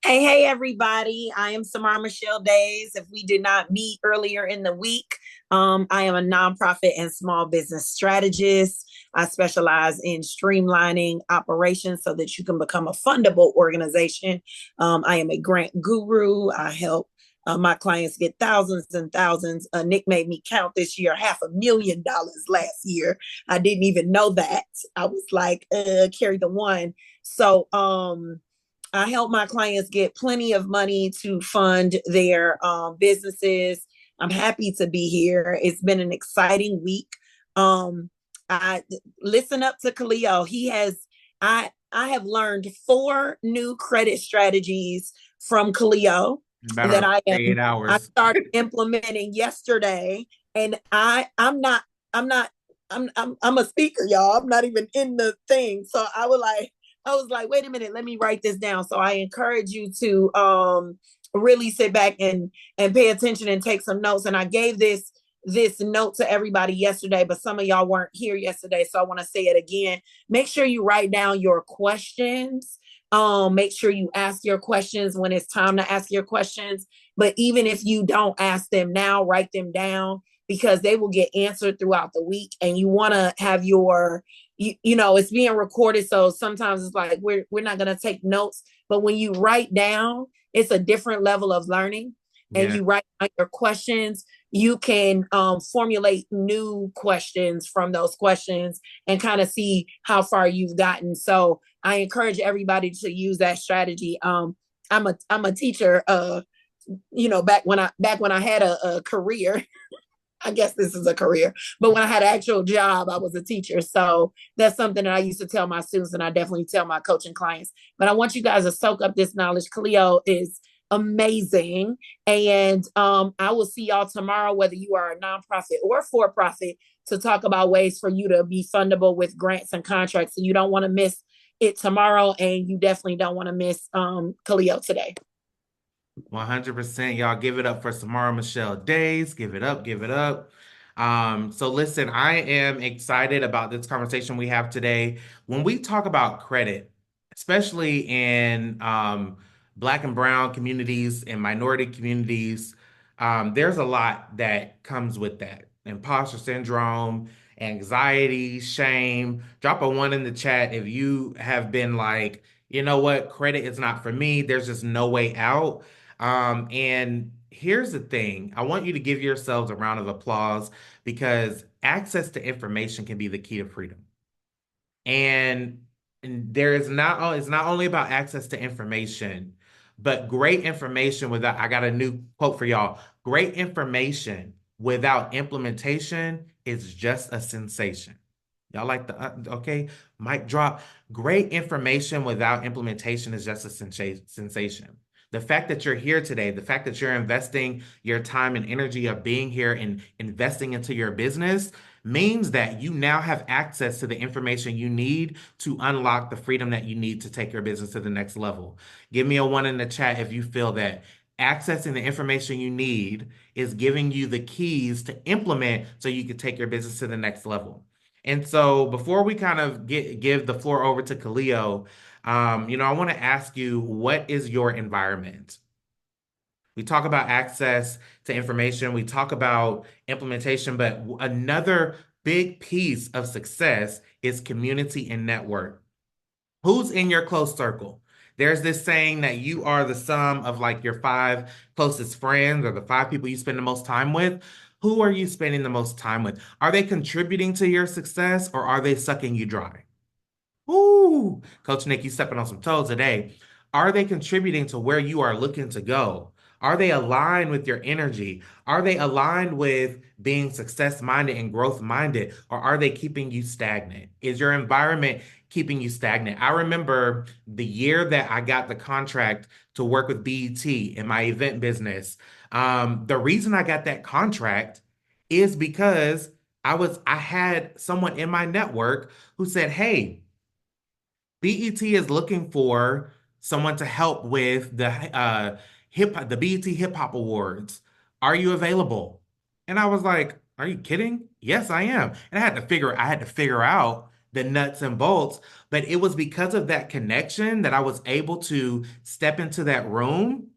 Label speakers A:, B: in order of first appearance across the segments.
A: Hey, everybody. I am Samar Michelle Days. If we did not meet earlier in the week, I am a nonprofit and small business strategist. I specialize in streamlining operations so that you can become a fundable organization. I am a grant guru. I help my clients get thousands and thousands. Nick made me count this year, $500,000 last year. I didn't even know that. I was like, carry the one. So, I help my clients get plenty of money to fund their businesses. I'm happy to be here. It's been an exciting week. I listen up to Khalil. I have learned four new credit strategies from Khalil
B: In a matter
A: that
B: of eight
A: I
B: hours.
A: started implementing yesterday. And I'm a speaker, y'all. I'm not even in the thing. So I was like, wait a minute, let me write this down. So I encourage you to really sit back and pay attention and take some notes. And I gave this note to everybody yesterday, but some of y'all weren't here yesterday. So I want to say it again. Make sure you write down your questions. Make sure you ask your questions when it's time to ask your questions. But even if you don't ask them now, write them down because they will get answered throughout the week. And you want to have you know, it's being recorded. So sometimes it's like we're not gonna take notes, but when you write down, it's a different level of learning. And
B: Yeah.
A: you write down your questions, you can formulate new questions from those questions and kind of see how far you've gotten. So I encourage everybody to use that strategy. I'm a teacher. Back when I had a career, I guess this is a career, but when I had an actual job, I was a teacher. So that's something that I used to tell my students, and I definitely tell my coaching clients. But I want you guys to soak up this knowledge. Cleo is amazing. And I will see y'all tomorrow, whether you are a nonprofit or for profit, to talk about ways for you to be fundable with grants and contracts. So you don't want to miss it tomorrow, and you definitely don't want to miss Cleo today.
B: 100%. Y'all give it up for Samara Michelle Days. Give it up, give it up. So listen, I am excited about this conversation we have today. When we talk about credit, especially in Black and Brown communities and minority communities, there's a lot that comes with that. Imposter syndrome, anxiety, shame. Drop a one in the chat if you have been like, you know what, credit is not for me. There's just no way out. And here's the thing. I want you to give yourselves a round of applause because access to information can be the key to freedom. And, and there is not, it's not only about access to information, but great information without, I got a new quote for y'all. Great information without implementation is just a sensation. Y'all like okay, mic drop. Great information without implementation is just a sensation. The fact that you're here today, the fact that you're investing your time and energy of being here and investing into your business means that you now have access to the information you need to unlock the freedom that you need to take your business to the next level. Give me a one in the chat if you feel that accessing the information you need is giving you the keys to implement so you can take your business to the next level. And so before we kind of give the floor over to Khalil, I want to ask you, what is your environment? We talk about access to information, we talk about implementation, but another big piece of success is community and network. Who's in your close circle? There's this saying that you are the sum of like your five closest friends or the five people you spend the most time with. Who are you spending the most time with? Are they contributing to your success or are they sucking you dry? Ooh, Coach Nick, you stepping on some toes today. Are they contributing to where you are looking to go? Are they aligned with your energy? Are they aligned with being success minded and growth minded? Or are they keeping you stagnant? Is your environment keeping you stagnant? I remember the year that I got the contract to work with BET in my event business. The reason I got that contract is because I had someone in my network who said, "Hey, BET is looking for someone to help with the BET Hip Hop Awards. Are you available?" And I was like, "Are you kidding? Yes, I am." And I had to figure out the nuts and bolts, but it was because of that connection that I was able to step into that room,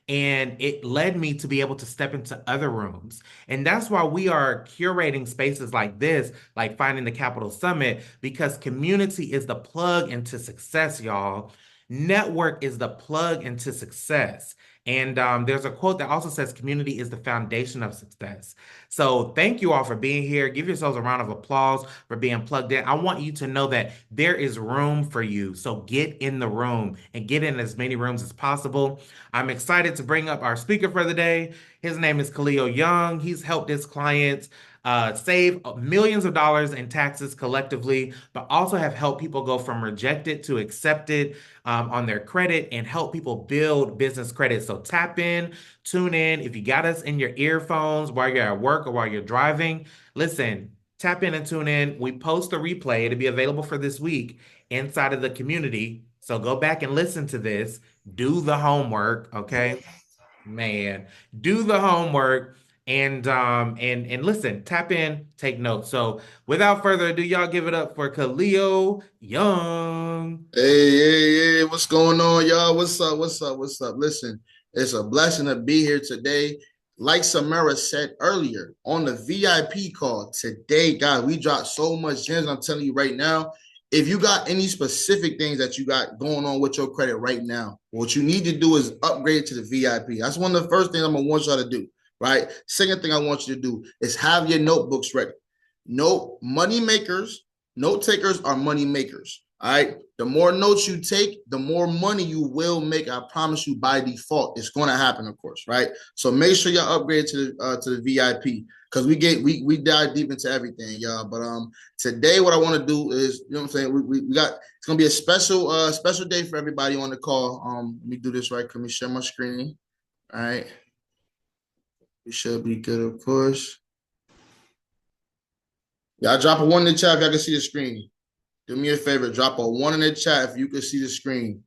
B: and it led me to be able to step into other rooms. And that's why we are curating spaces like this, like Finding the Capital Summit, because community is the plug into success, y'all. Network is the plug into success. And there's a quote that also says community is the foundation of success. So thank you all for being here. Give yourselves a round of applause for being plugged in. I want you to know that there is room for you. So get in the room and get in as many rooms as possible. I'm excited to bring up our speaker for the day. His name is Khalil Young. He's helped his clients save millions of dollars in taxes collectively, but also have helped people go from rejected to accepted on their credit and help people build business credit. So tap in, tune in. If you got us in your earphones while you're at work or while you're driving, listen, tap in and tune in. We post a replay. It'll be available for this week inside of the community. So go back and listen to this. Do the homework, okay? Man, do the homework and listen, tap in, take notes. So without further ado, y'all give it up for Khalil Young.
C: Hey, what's going on, y'all? What's up? Listen, it's a blessing to be here today. Like Samara said earlier on the VIP call today, guys, we dropped so much gems. I'm telling you right now, if you got any specific things that you got going on with your credit right now, what you need to do is upgrade to the VIP. That's one of the first things I'm gonna want y'all to do, right? Second thing I want you to do is have your notebooks ready. Money makers, note takers are money makers. All right. The more notes you take, the more money you will make. I promise you, by default, it's going to happen, of course, right? So make sure y'all upgrade to the VIP, because we dive deep into everything, y'all. But today, what I want to do is, you know what I'm saying, we got, it's gonna be a special day for everybody on the call. Let me do this right. Let me share my screen. All right. We should be good, of course. Y'all drop a 1 in the chat if y'all can see the screen. Do me a favor, drop a 1 in the chat if you can see the screen.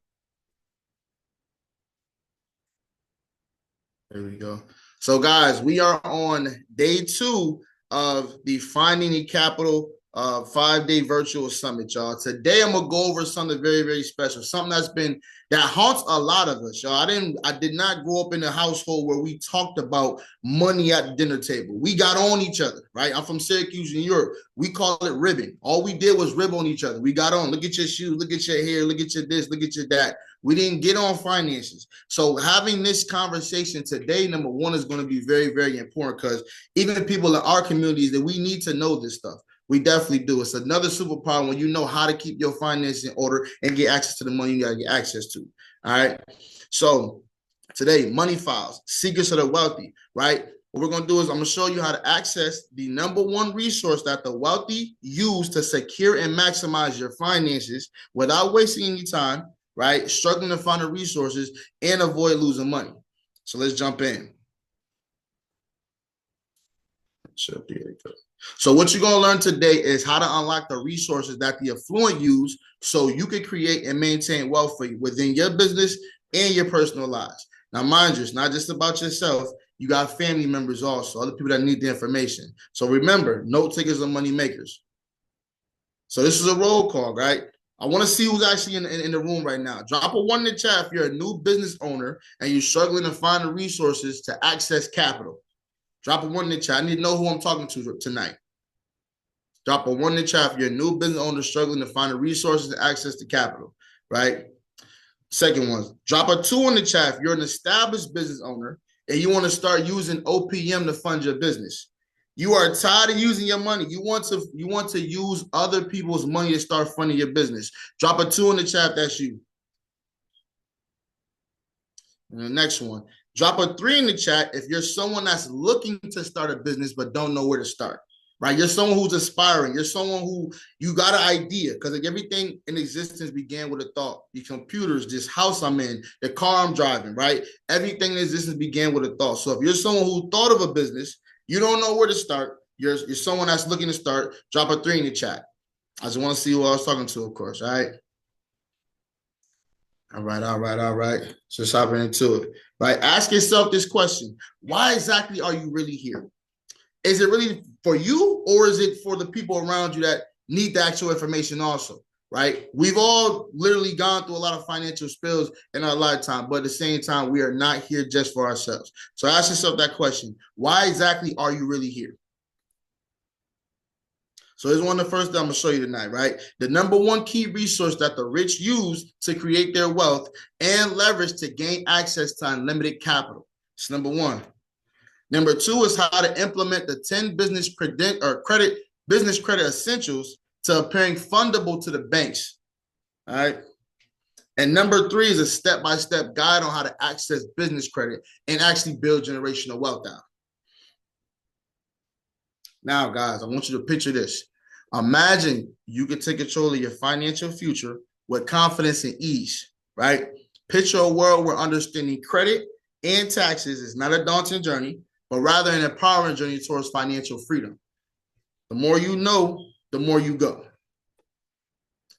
C: There we go. So guys, we are on day 2 of the Finding the Capital 5-day virtual summit, y'all. Today I'm gonna go over something very, very special, something that haunts a lot of us, y'all. I did not grow up in a household where we talked about money at the dinner table. We got on each other, right? I'm from Syracuse, New York. We call it ribbing. All we did was rib on each other. We got on. Look at your shoes. Look at your hair. Look at your this. Look at your that. We didn't get on finances. So having this conversation today, number one, is going to be very, very important, because even the people in our communities, that we need to know this stuff. We definitely do. It's another superpower when you know how to keep your finances in order and get access to the money you got to get access to. All right. So today, Money Files, Secrets of the Wealthy, right? What we're going to do is I'm going to show you how to access the number one resource that the wealthy use to secure and maximize your finances without wasting any time, right? Struggling to find the resources and avoid losing money. So let's jump in. So what you're going to learn today is how to unlock the resources that the affluent use so you can create and maintain wealth for you within your business and your personal lives. Now, mind you, it's not just about yourself. You got family members also, other people that need the information. So remember, note takers are money makers. So this is a roll call, right? I want to see who's actually in the room right now. Drop a 1 in the chat if you're a new business owner and you're struggling to find the resources to access capital. Drop a 1 in the chat. I need to know who I'm talking to tonight. Drop a 1 in the chat if you're a new business owner struggling to find the resources to access the capital, right? Second one, drop a 2 in the chat if you're an established business owner and you want to start using OPM to fund your business. You are tired of using your money. You want to use other people's money to start funding your business. Drop a 2 in the chat if that's you. And the next one, drop a 3 in the chat if you're someone that's looking to start a business but don't know where to start, right? You're someone who's aspiring. You're someone who you got an idea, because like everything in existence began with a thought. The computers, this house I'm in, the car I'm driving, right? Everything in existence began with a thought. So if you're someone who thought of a business, you don't know where to start, you're someone that's looking to start, drop a 3 in the chat. I just want to see who I was talking to, of course, all right? All right. Just hopping into it, right? Ask yourself this question. Why exactly are you really here? Is it really for you, or is it for the people around you that need the actual information also, right? We've all literally gone through a lot of financial spills in our lifetime, but at the same time, we are not here just for ourselves. So ask yourself that question. Why exactly are you really here? So here's one of the first that I'm going to show you tonight, right? The number one key resource that the rich use to create their wealth and leverage to gain access to unlimited capital. It's number one. Number two is how to implement the 10 business credit essentials to appearing fundable to the banks. All right. And number three is a step-by-step guide on how to access business credit and actually build generational wealth out. Now, guys, I want you to picture this. Imagine you can take control of your financial future with confidence and ease, right? Picture a world where understanding credit and taxes is not a daunting journey, but rather an empowering journey towards financial freedom. The more you know, the more you go.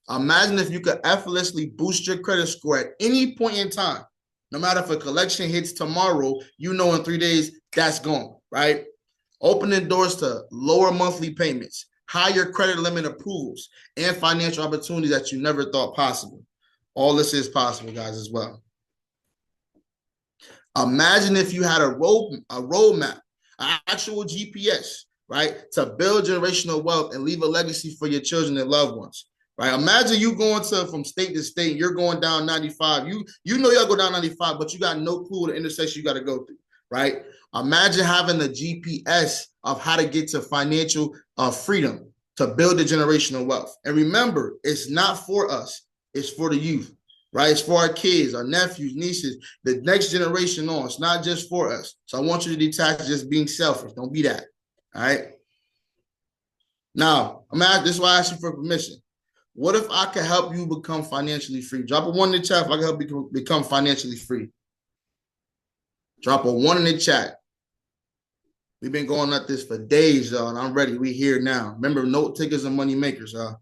C: Imagine if you could effortlessly boost your credit score at any point in time. No matter if a collection hits tomorrow, you know in 3 days, that's gone, right? Opening doors to lower monthly payments, higher credit limit approvals, and financial opportunities that you never thought possible. All this is possible, guys, as well. Imagine if you had a roadmap, an actual GPS, right, to build generational wealth and leave a legacy for your children and loved ones, right? Imagine you going from state to state, you're going down 95. You know you'll go down 95, but you got no clue the intersection you got to go through, right? Imagine having a GPS of how to get to financial freedom to build the generational wealth. And remember, it's not for us, it's for the youth. Right? It's for our kids, our nephews, nieces, the next generation on. It's not just for us. So I want you to detach just being selfish. Don't be that. All right. Now, this is why I ask you for permission. What if I could help you become financially free? Drop a 1 in the chat if I can help you become financially free. Drop a 1 in the chat. We've been going at this for days, y'all, and I'm ready. We here now. Remember, note takers and money makers, y'all.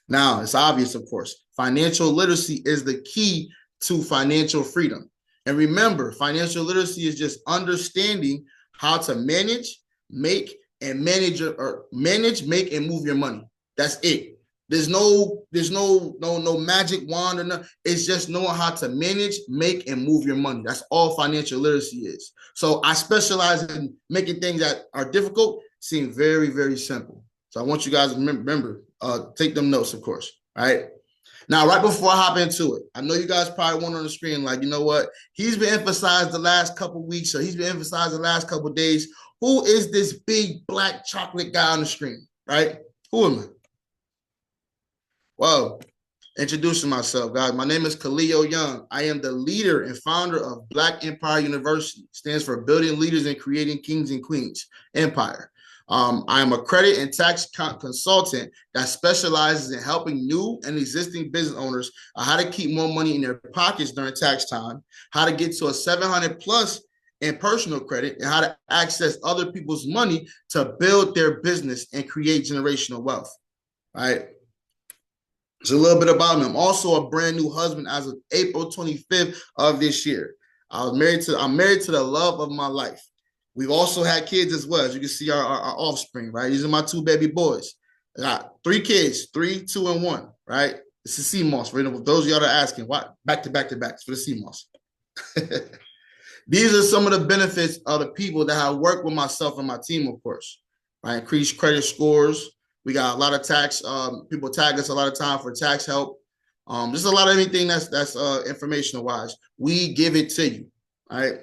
C: Now, it's obvious, of course. Financial literacy is the key to financial freedom. And remember, financial literacy is just understanding how to manage, make, and make, and move your money. That's it. There's no magic wand or nothing. It's just knowing how to manage, make, and move your money. That's all financial literacy is. So I specialize in making things that are difficult seem very, very simple. So I want you guys to remember, take them notes, of course, right? Now, right before I hop into it, I know you guys probably want on the screen, like, you know what? He's been emphasized the last couple of weeks, or he's been emphasized the last couple of days. Who is this big black chocolate guy on the screen, right? Who am I? Well, introducing myself, guys. My name is Khalil Young. I am the leader and founder of Black Empire University. Stands for Building Leaders and Creating Kings and Queens Empire. I am a credit and tax consultant that specializes in helping new and existing business owners how to keep more money in their pockets during tax time, how to get to a 700 plus in personal credit, and how to access other people's money to build their business and create generational wealth. Right? It's a little bit about me. I'm also a brand new husband as of April 25th of this year. I'm married to the love of my life. We've also had kids as well. As you can see, our offspring, right? These are my 2 baby boys. I got 3 kids, 3, 2, and 1, right? This is CMOS. For those of y'all that are asking, why back to back to back? It's for the CMOS. These are some of the benefits of the people that have worked with myself and my team, of course. Right? Increased credit scores. We got a lot of tax. People tag us a lot of time for tax help. Just a lot of anything that's informational wise. We give it to you, right?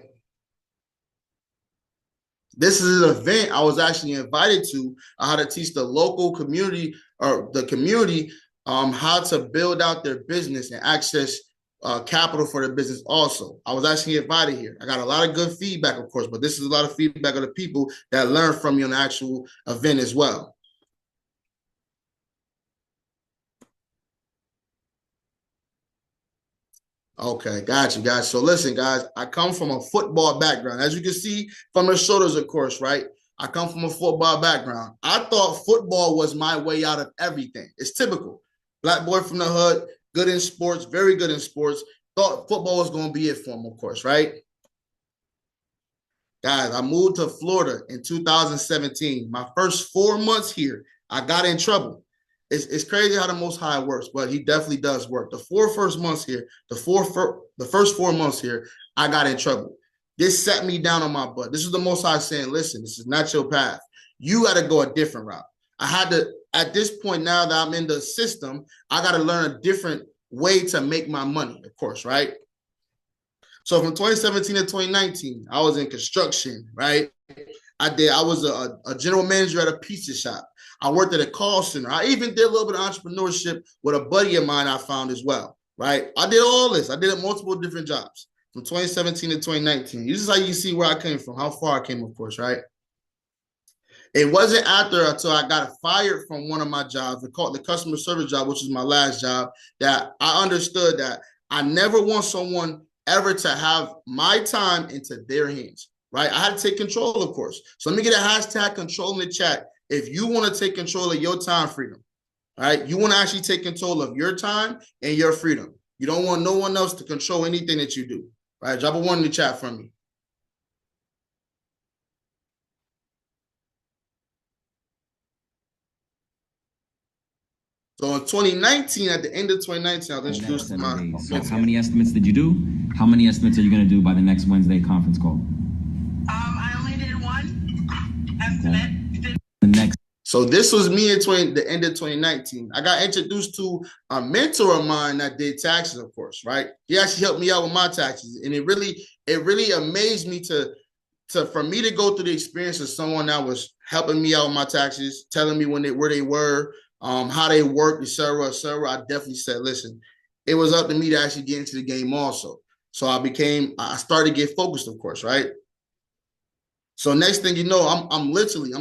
C: This is an event I was actually invited to, how to teach the local community or the community how to build out their business and access capital for their business also. I was actually invited here. I got a lot of good feedback, of course, but this is a lot of feedback of the people that learn from you on the actual event as well. Okay, got you guys. So listen, guys, I come from a football background. As you can see from the shoulders, of course, right? I come from a football background. I thought football was my way out of everything. It's typical. Black boy from the hood, good in sports, very good in sports. Thought football was going to be it for him, of course, right? Guys, I moved to Florida in 2017. My first 4 months here, I got in trouble. It's crazy how the Most High works, but he definitely does work. The first 4 months here, the first 4 months here, I got in trouble. This set me down on my butt. This is the Most High saying, listen, this is not your path. You got to go a different route. I had to, at this point, now that I'm in the system, I got to learn a different way to make my money, of course, right? So from 2017 to 2019, I was in construction, right? I was a general manager at a pizza shop. I worked at a call center. I even did a little bit of entrepreneurship with a buddy of mine I found as well, right? I did all this. I did multiple different jobs from 2017 to 2019. This is how you see where I came from, how far I came, of course, right? It wasn't until I got fired from one of my jobs, the customer service job, which was my last job, that I understood that I never want someone ever to have my time into their hands, right? I had to take control, of course. So let me get a hashtag control in the chat. If you want to take control of your time freedom, right? You want to actually take control of your time and your freedom. You don't want no one else to control anything that you do, right? Drop a 1 in the chat for me. So in 2019, at the end of 2019, I was introduced to my.
D: So how many estimates did you do? How many estimates are you going to do by the next Wednesday conference call?
E: I only did 1 estimate.
D: The next.
C: So this was me in the end of 2019. I got introduced to a mentor of mine that did taxes, of course, right? He actually helped me out with my taxes, and it really amazed me for me to go through the experience of someone that was helping me out with my taxes, telling me where they were, how they work, et cetera, et cetera. I definitely said, listen, it was up to me to actually get into the game also. So I started to get focused, of course, right? So next thing you know, I'm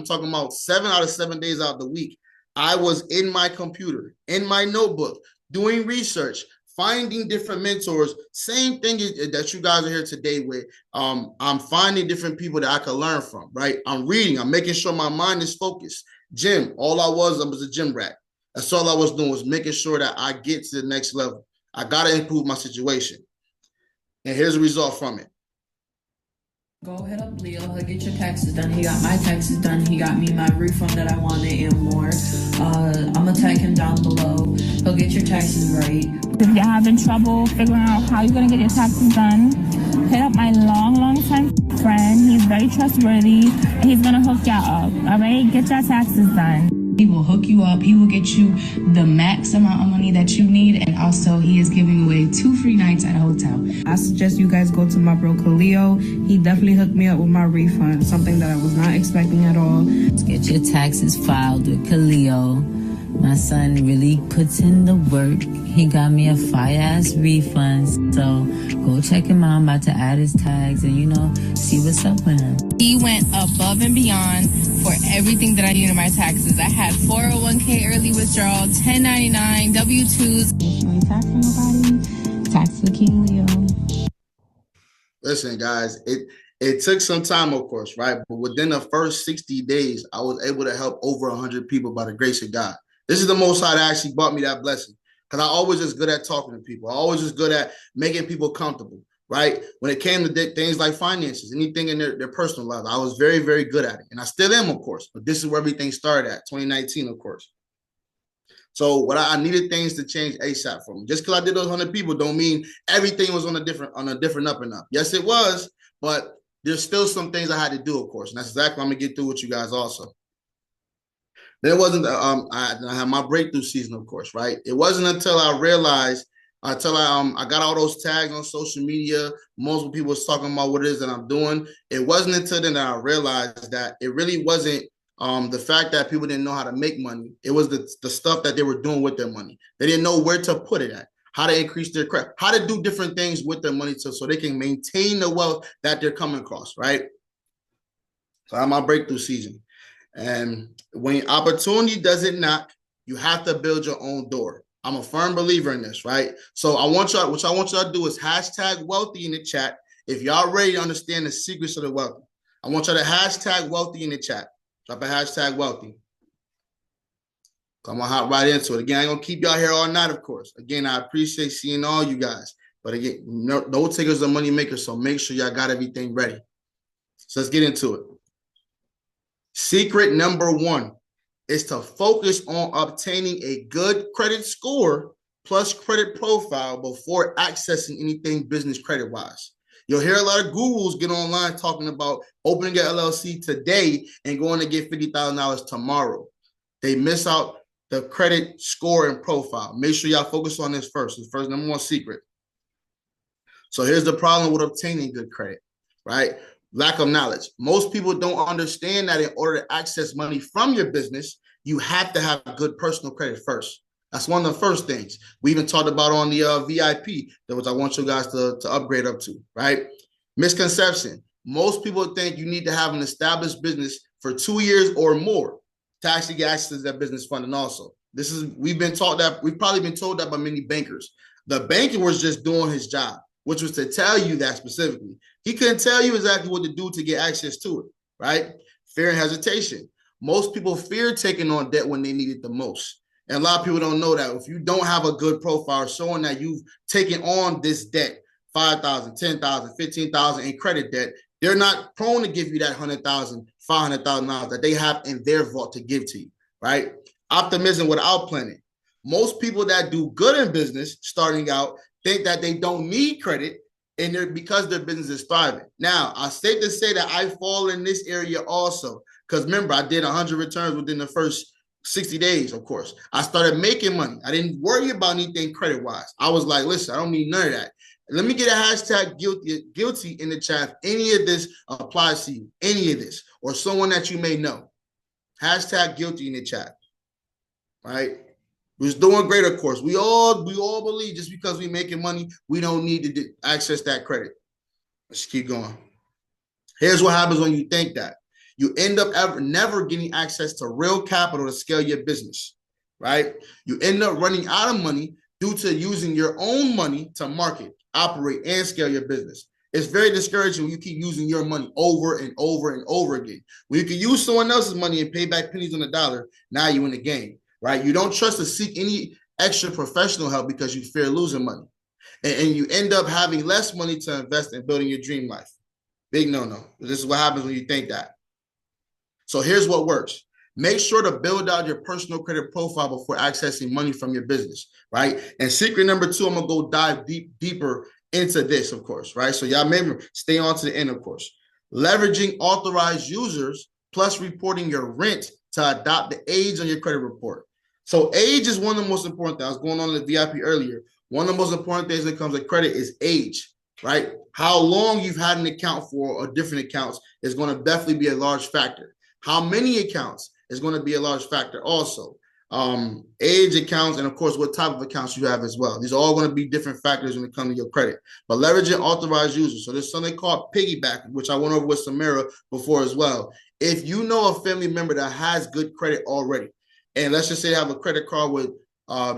C: talking about 7 out of 7 days out of the week. I was in my computer, in my notebook, doing research, finding different mentors. Same thing that you guys are here today with. I'm finding different people that I can learn from, right? I'm reading, I'm making sure my mind is focused. Gym, I was a gym rat. That's all I was doing, was making sure that I get to the next level. I got to improve my situation. And here's the result from it.
F: Go hit up Leo, he'll get your taxes done. He got my taxes done. He got me my refund that I wanted and more. I'm gonna tag him down below. He'll get your taxes right.
G: If you're having trouble figuring out how you're gonna get your taxes done, hit up my long time friend. He's very trustworthy and he's gonna hook y'all up. All right, get your taxes done.
H: He will hook you up. He will get you the max amount of money that you need. And also, he is giving away 2 free nights at a hotel.
F: I suggest you guys go to my bro Khalil. He definitely hooked me up with my refund, something that I was not expecting at all.
I: Get your taxes filed with Khalil. My son really puts in the work. He got me a fire-ass refund. So go check him out. I'm about to add his tags and, see what's up with him.
H: He went above and beyond for everything that I need in my taxes. I had 401k early withdrawal, 1099, W-2s.
G: You ain't taxing nobody. Tax the King Leo.
C: Listen, guys, it took some time, of course, right? But within the first 60 days, I was able to help over 100 people by the grace of God. This is the Most High that actually brought me that blessing, because I always was good at talking to people. I always was good at making people comfortable, right? When it came to things like finances, anything in their personal lives, I was very, very good at it. And I still am, of course, but this is where everything started at, 2019, of course. So I needed things to change ASAP for me. Just because I did those 100 people don't mean everything was on a different up and up. Yes, it was, but there's still some things I had to do, of course. And that's exactly what I'm going to get through with you guys also. Then it wasn't, I had my breakthrough season, of course, right? It wasn't until I realized, I got all those tags on social media, multiple people was talking about what it is that I'm doing. It wasn't until then that I realized that it really wasn't the fact that people didn't know how to make money. It was the stuff that they were doing with their money. They didn't know where to put it at, how to increase their credit, how to do different things with their money so they can maintain the wealth that they're coming across, right? So I had my breakthrough season. And when opportunity doesn't knock, you have to build your own door. I'm a firm believer in this, right? So what I want y'all to do is hashtag wealthy in the chat. If y'all ready to understand the secrets of the wealthy, I want y'all to hashtag wealthy in the chat. Drop a hashtag wealthy. I'm gonna hop right into it. Again, I ain't gonna keep y'all here all night, of course. Again, I appreciate seeing all you guys. But again, no takers are money makers, so make sure y'all got everything ready. So let's get into it. Secret number 1 is to focus on obtaining a good credit score plus credit profile before accessing anything business credit wise. You'll hear a lot of gurus get online talking about opening an LLC today and going to get $50,000 tomorrow. They miss out the credit score and profile. Make sure y'all focus on this first. It's first number one secret. So here's the problem with obtaining good credit, right? Lack of knowledge. Most people don't understand that in order to access money from your business, you have to have good personal credit first. That's one of the first things we even talked about on the VIP, that was I want you guys to upgrade up to, right? Misconception. Most people think you need to have an established business for 2 years or more to actually get access to that business funding also. We've probably been told that by many bankers. The banker was just doing his job, which was to tell you that specifically. He couldn't tell you exactly what to do to get access to it, right? Fear and hesitation. Most people fear taking on debt when they need it the most. And a lot of people don't know that if you don't have a good profile showing that you've taken on this debt, $5,000, $10,000, $15,000 in credit debt, they're not prone to give you that $100,000, $500,000 that they have in their vault to give to you, right? Optimism without planning. Most people that do good in business starting out think that they don't need credit because their business is thriving. Now, I say to say that I fall in this area also, because remember, I did 100 returns within the first 60 days, of course. I started making money. I didn't worry about anything credit-wise. I was like, listen, I don't need none of that. Let me get a hashtag guilty in the chat if any of this applies to you, any of this, or someone that you may know. Hashtag guilty in the chat, right? We're doing great, of course. We all believe just because we're making money, we don't need to access that credit. Let's keep going. Here's what happens when you think that. You end up never getting access to real capital to scale your business, right? You end up running out of money due to using your own money to market, operate, and scale your business. It's very discouraging when you keep using your money over and over and over again. When you can use someone else's money and pay back pennies on the dollar, now you're in the game, right? You don't trust to seek any extra professional help because you fear losing money. And you end up having less money to invest in building your dream life. Big no-no. This is what happens when you think that. So here's what works. Make sure to build out your personal credit profile before accessing money from your business, right? And secret number 2, I'm going to go dive deeper into this, of course, right? So y'all maybe stay on to the end, of course. Leveraging authorized users plus reporting your rent to adopt the age on your credit report. So age is one of the most important things. I was going on the VIP earlier. One of the most important things when it comes to credit is age, right? How long you've had an account for or different accounts is going to definitely be a large factor. How many accounts is going to be a large factor also. Age accounts, and of course, what type of accounts you have as well. These are all going to be different factors when it comes to your credit. But leveraging authorized users. So there's something called piggyback, which I went over with Samara before as well. If you know a family member that has good credit already, and let's just say they have a credit card with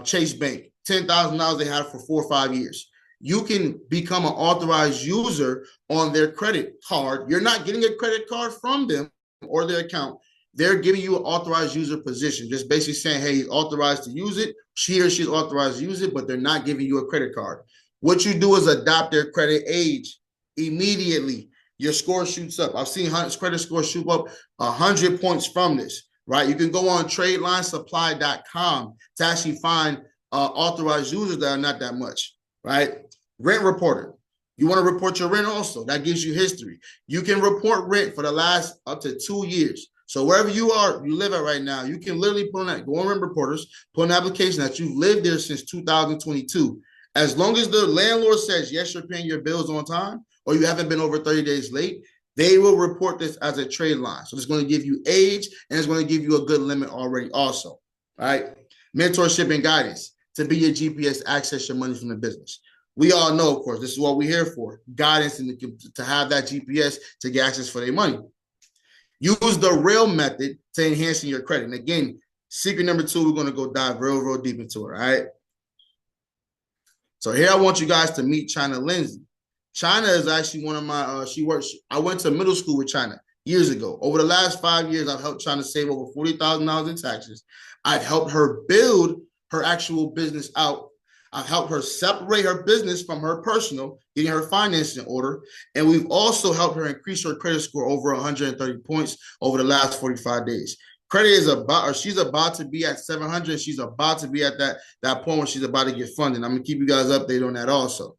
C: Chase Bank, $10,000 they had for 4 or 5 years. You can become an authorized user on their credit card. You're not getting a credit card from them or their account. They're giving you an authorized user position, just basically saying, hey, he's authorized to use it. She or she's authorized to use it, but they're not giving you a credit card. What you do is adopt their credit age immediately. Your score shoots up. I've seen credit scores shoot up 100 points from this, right? You can go on TradelineSupply.com to actually find authorized users that are not that much, right? Rent reporter. You want to report your rent also. That gives you history. You can report rent for the last up to 2 years. So wherever you live at right now, you can literally put on that, go on Rent Reporters, put an application that you've lived there since 2022. As long as the landlord says, yes, you're paying your bills on time, or you haven't been over 30 days late, they will report this as a trade line. So it's going to give you age, and it's going to give you a good limit already also, right? Mentorship and guidance to be your GPS, access your money from the business. We all know, of course, this is what we're here for, guidance and to have that GPS to get access for their money. Use the real method to enhancing your credit. And again, secret number 2, we're going to go dive real deep into it, all right? So here I want you guys to meet China Lindsay. China is actually one of my, I went to middle school with China years ago. Over the last 5 years, I've helped China save over $40,000 in taxes. I've helped her build her actual business out. I've helped her separate her business from her personal, getting her finances in order. And we've also helped her increase her credit score over 130 points over the last 45 days. Credit is about, or she's about to be at 700. She's about to be at that point where she's about to get funded. I'm gonna keep you guys updated on that also.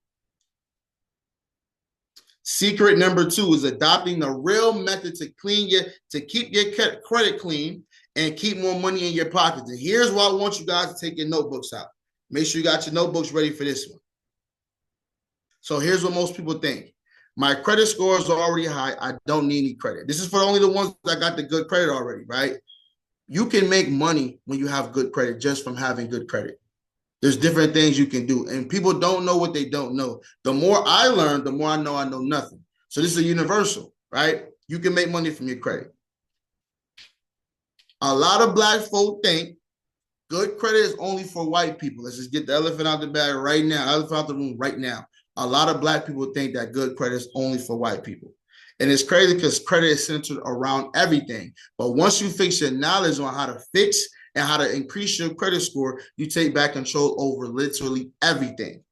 C: Secret number 2 is adopting the real method to keep your credit clean and keep more money in your pockets. And here's why I want you guys to take your notebooks out. Make sure you got your notebooks ready for this one. So here's what most people think. My credit scores are already high. I don't need any credit. This is for only the ones that got the good credit already, right? You can make money when you have good credit just from having good credit. There's different things you can do, and people don't know what they don't know. The more I learn, the more I know nothing. So this is a universal, right? You can make money from your credit. A lot of black folk think good credit is only for white people. Let's just get the elephant out the bag right now, elephant out the room right now. A lot of black people think that good credit is only for white people. And it's crazy because credit is centered around everything. But once you fix your knowledge on how to fix and how to increase your credit score, you take back control over literally everything.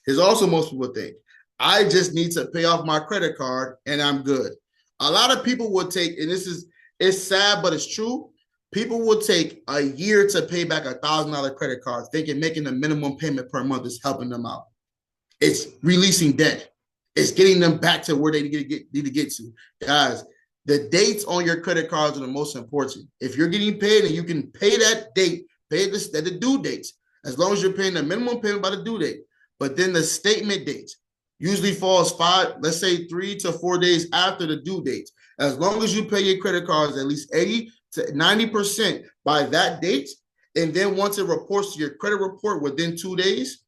C: Here's also most people think, I just need to pay off my credit card and I'm good. A lot of people will take, and it's sad, but it's true. People will take a year to pay back $1,000 credit card, thinking making the minimum payment per month is helping them out. It's releasing debt. It's getting them back to where they need to get to. Guys, the dates on your credit cards are the most important. If you're getting paid and you can pay that date, pay this at the due dates, as long as you're paying the minimum payment by the due date. But then the statement date usually falls 3 to 4 days after the due date. As long as you pay your credit cards at least 80 to 90% by that date, and then once it reports to your credit report within 2 days,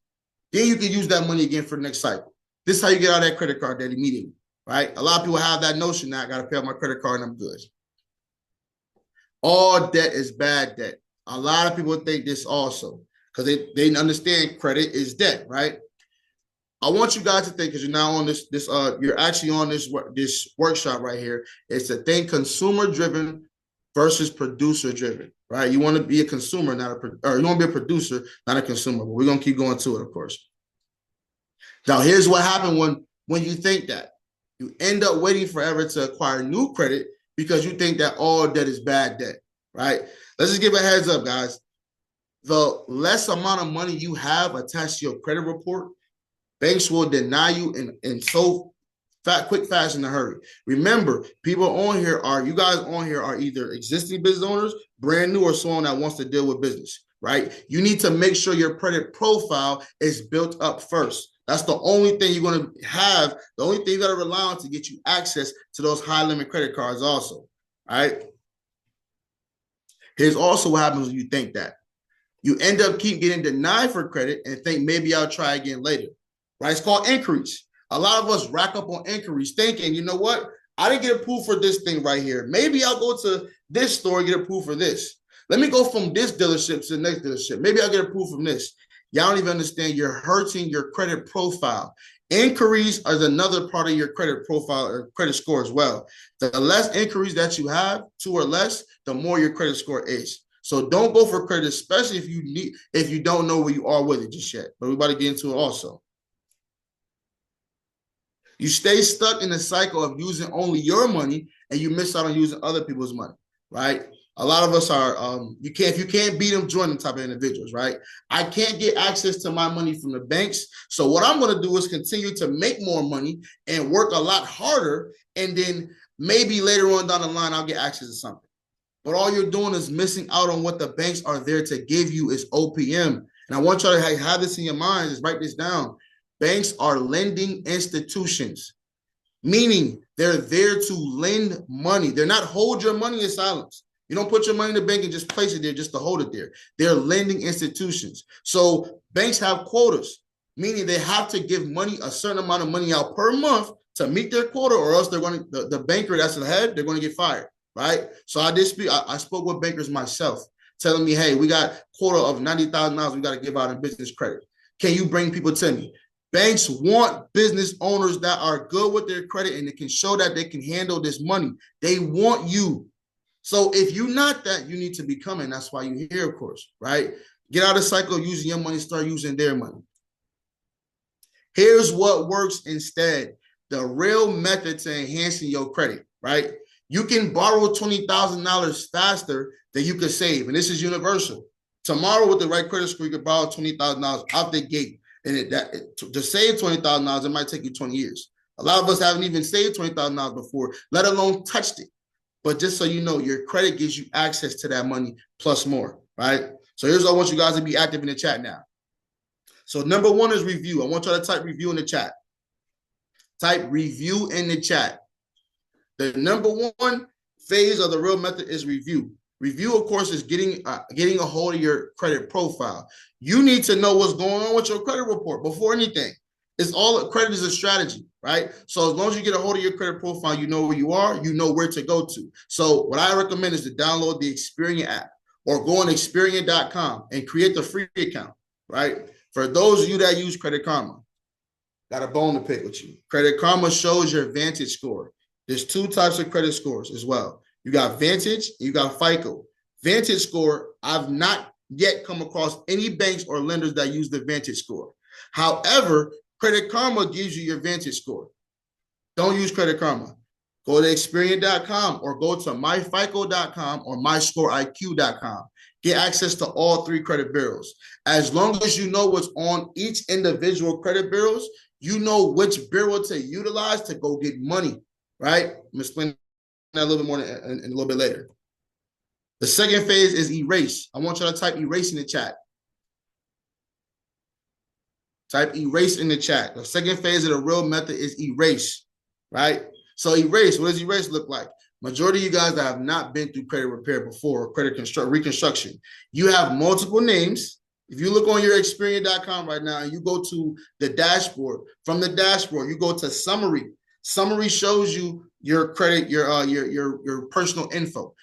C: then you can use that money again for the next cycle. This is how you get out of that credit card debt immediately, right? A lot of people have that notion that I got to pay off my credit card and I'm good. All debt is bad debt. A lot of people think this also because they understand credit is debt, right? I want you guys to think, because you're now on you're actually on this workshop right here, is to think consumer-driven versus producer-driven, right? You want to be a consumer, you want to be a producer, not a consumer. But we're going to keep going to it, of course. Now, here's what happened when you think that. You end up waiting forever to acquire new credit because you think that all debt is bad debt, right? Let's just give a heads up, guys. The less amount of money you have attached to your credit report, banks will deny you in so quick fashion in a hurry. Remember, people on here you guys on here are either existing business owners, brand new, or someone that wants to deal with business, right? You need to make sure your credit profile is built up first. That's the only thing you're going to have, the only thing you got to rely on to get you access to those high limit credit cards also, all right? Here's also what happens when you think that. You end up keep getting denied for credit and think maybe I'll try again later, right? It's called inquiries. A lot of us rack up on inquiries thinking, you know what? I didn't get approved for this thing right here. Maybe I'll go to this store and get approved for this. Let me go from this dealership to the next dealership. Maybe I'll get approved from this. Y'all don't even understand you're hurting your credit profile. Inquiries is another part of your credit profile or credit score as well. The less inquiries that you have, 2 or less, the more your credit score is. So don't go for credit, especially if you don't know where you are with it just yet. But we're about to get into it also. You stay stuck in the cycle of using only your money and you miss out on using other people's money, right? A lot of us are, if you can't beat them, join them type of individuals, right? I can't get access to my money from the banks. So what I'm going to do is continue to make more money and work a lot harder. And then maybe later on down the line, I'll get access to something. But all you're doing is missing out on what the banks are there to give you is OPM. And I want y'all to have this in your minds, just write this down. Banks are lending institutions, meaning they're there to lend money. They're not hold your money in silence. You don't put your money in the bank and just place it there just to hold it there. They're lending institutions. So banks have quotas, meaning they have to give money, a certain amount of money out per month to meet their quota, or else they're going to, the banker that's ahead, they're going to get fired, right? So I spoke with bankers myself, telling me, hey, we got quota of $90,000 we got to give out in business credit. Can you bring people to me? Banks want business owners that are good with their credit and they can show that they can handle this money. They want you. So if you're not that, you need to become it. That's why you're here, of course, right? Get out of the cycle of using your money, start using their money. Here's what works instead. The real method to enhancing your credit, right? You can borrow $20,000 faster than you could save. And this is universal. Tomorrow with the right credit score, you could borrow $20,000 out the gate. And to save $20,000, it might take you 20 years. A lot of us haven't even saved $20,000 before, let alone touched it. But just so you know, your credit gives you access to that money plus more, right? So here's what I want you guys to be active in the chat now. So number one is review. I want y'all to type review in the chat. Type review in the chat. The number one phase of the real method is review. Review, of course, is getting a hold of your credit profile. You need to know what's going on with your credit report before anything. It's all credit is a strategy, right? So as long as you get a hold of your credit profile, you know where you are, you know where to go to. So what I recommend is to download the Experian app or go on Experian.com and create the free account, right? For those of you that use Credit Karma, got a bone to pick with you. Credit Karma shows your Vantage score. There's two types of credit scores as well. You got Vantage, and you got FICO. Vantage score, I've not yet come across any banks or lenders that use the Vantage score. However, Credit Karma gives you your Vantage score. Don't use Credit Karma. Go to Experian.com or go to myfico.com or myscoreiq.com. Get access to all three credit bureaus. As long as you know what's on each individual credit bureaus, you know which bureau to utilize to go get money, right? I'm going to explain that a little bit more in a little bit later. The second phase is erase. I want you to type erase in the chat. Type erase in the chat. The second phase of the real method is erase, right? So erase, what does erase look like? Majority of you guys that have not been through credit repair before, or credit reconstruction, you have multiple names. If you look on your Experian.com right now and you go to the dashboard, from the dashboard, you go to summary. Summary shows you your credit, your personal info.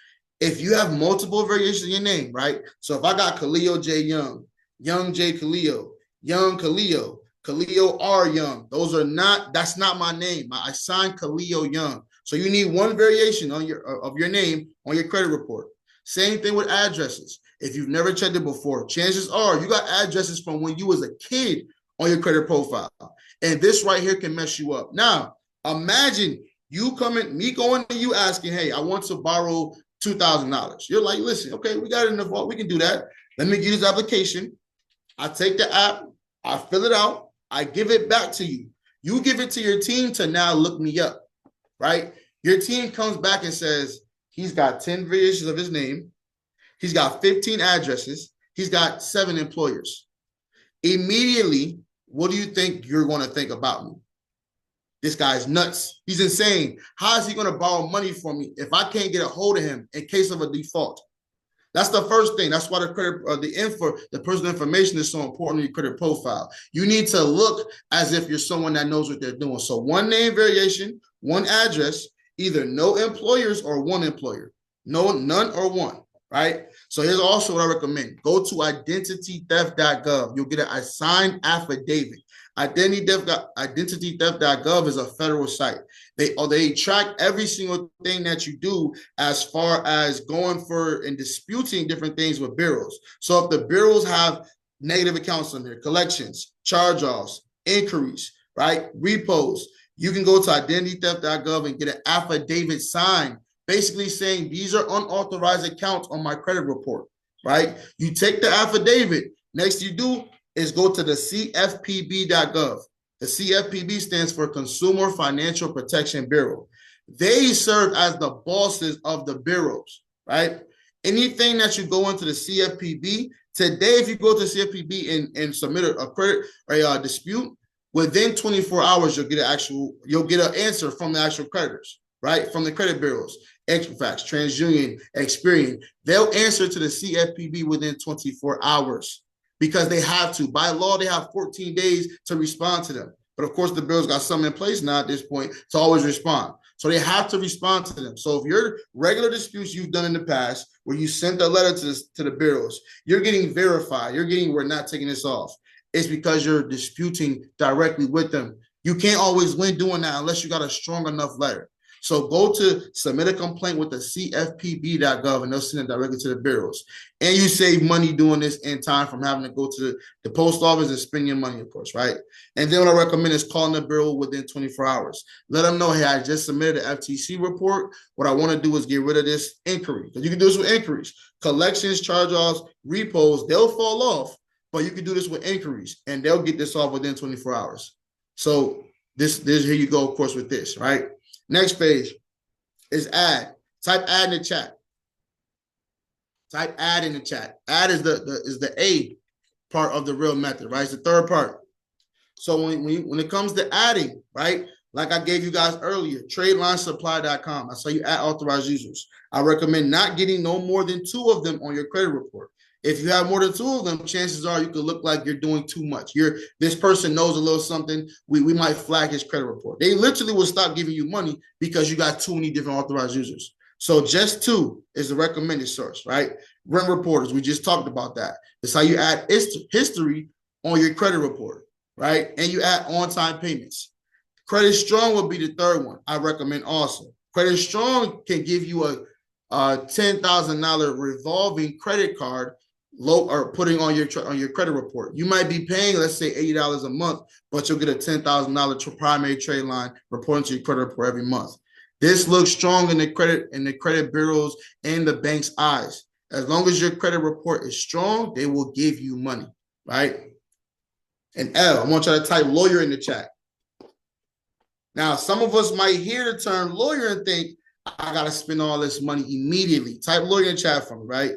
C: If you have multiple variations of your name, right? So if I got Khalil J. Young, Young J. Khalil, Young Khalil, Khalil R. Young, that's not my name. I signed Khalil Young. So you need one variation on of your name on your credit report. Same thing with addresses. If you've never checked it before, chances are you got addresses from when you was a kid on your credit profile. And this right here can mess you up. Now, imagine me going to you asking, hey, I want to borrow $2,000. You're like, listen, okay, we got it in the vault. We can do that. Let me get this application. I take the app, I fill it out, I give it back to you. You give it to your team to now look me up, right? Your team comes back and says, he's got 10 variations of his name. He's got 15 addresses. He's got 7 employers. Immediately, what do you think you're going to think about me? This guy's nuts. He's insane. How is he going to borrow money from me if I can't get a hold of him in case of a default? That's the first thing. That's why the personal information is so important in your credit profile. You need to look as if you're someone that knows what they're doing. So one name variation, one address, either no employers or one employer. None or one, right? So here's also what I recommend. Go to identitytheft.gov. You'll get a signed affidavit. Identitytheft.gov is a federal site. They track every single thing that you do as far as going for and disputing different things with bureaus. So if the bureaus have negative accounts on there, collections, charge-offs, inquiries, right, repos, you can go to identitytheft.gov and get an affidavit signed, basically saying these are unauthorized accounts on my credit report, right? You take the affidavit. Next you do is go to the CFPB.gov. The CFPB stands for Consumer Financial Protection Bureau. They serve as the bosses of the bureaus, right? Anything that you go into the CFPB, today if you go to CFPB and submit a credit or a dispute, within 24 hours you'll get an answer from the actual creditors, right? From the credit bureaus, Equifax, TransUnion, Experian. They'll answer to the CFPB within 24 hours. Because they have to. By law, they have 14 days to respond to them. But of course, the bureau's got something in place now at this point to always respond. So they have to respond to them. So if your regular disputes you've done in the past, where you sent a letter to the bureaus, you're getting verified. We're not taking this off. It's because you're disputing directly with them. You can't always win doing that unless you got a strong enough letter. So go to submit a complaint with the CFPB.gov and they'll send it directly to the bureaus. And you save money doing this in time from having to go to the post office and spend your money, of course, right? And then what I recommend is calling the bureau within 24 hours. Let them know, hey, I just submitted an FTC report. What I want to do is get rid of this inquiry. Because you can do this with inquiries. Collections, charge-offs, repos, they'll fall off, but you can do this with inquiries and they'll get this off within 24 hours. So this here you go, of course, with this, right? Next page is add. Type add in the chat. Type add in the chat. Add is the A part of the real method, right? It's the third part. So when it comes to adding, right? Like I gave you guys earlier, TradelineSupply.com. That's how you add authorized users. I recommend not getting no more than 2 of them on your credit report. If you have more than 2 of them, chances are you could look like you're doing too much. This person knows a little something. We might flag his credit report. They literally will stop giving you money because you got too many different authorized users. So just 2 is the recommended source, right? Rent reporters, we just talked about that. It's how you add history on your credit report, right? And you add on-time payments. Credit Strong would be the third one. I recommend also. Credit Strong can give you a $10,000 revolving credit card or putting on your credit report. You might be paying, let's say, $80 a month, but you'll get a $10,000 primary trade line reporting to your credit report every month. This looks strong in the credit bureaus and the bank's eyes. As long as your credit report is strong, they will give you money, right? And L, I want you to type lawyer in the chat. Now, some of us might hear the term lawyer and think, I got to spend all this money immediately. Type lawyer in the chat for me, right?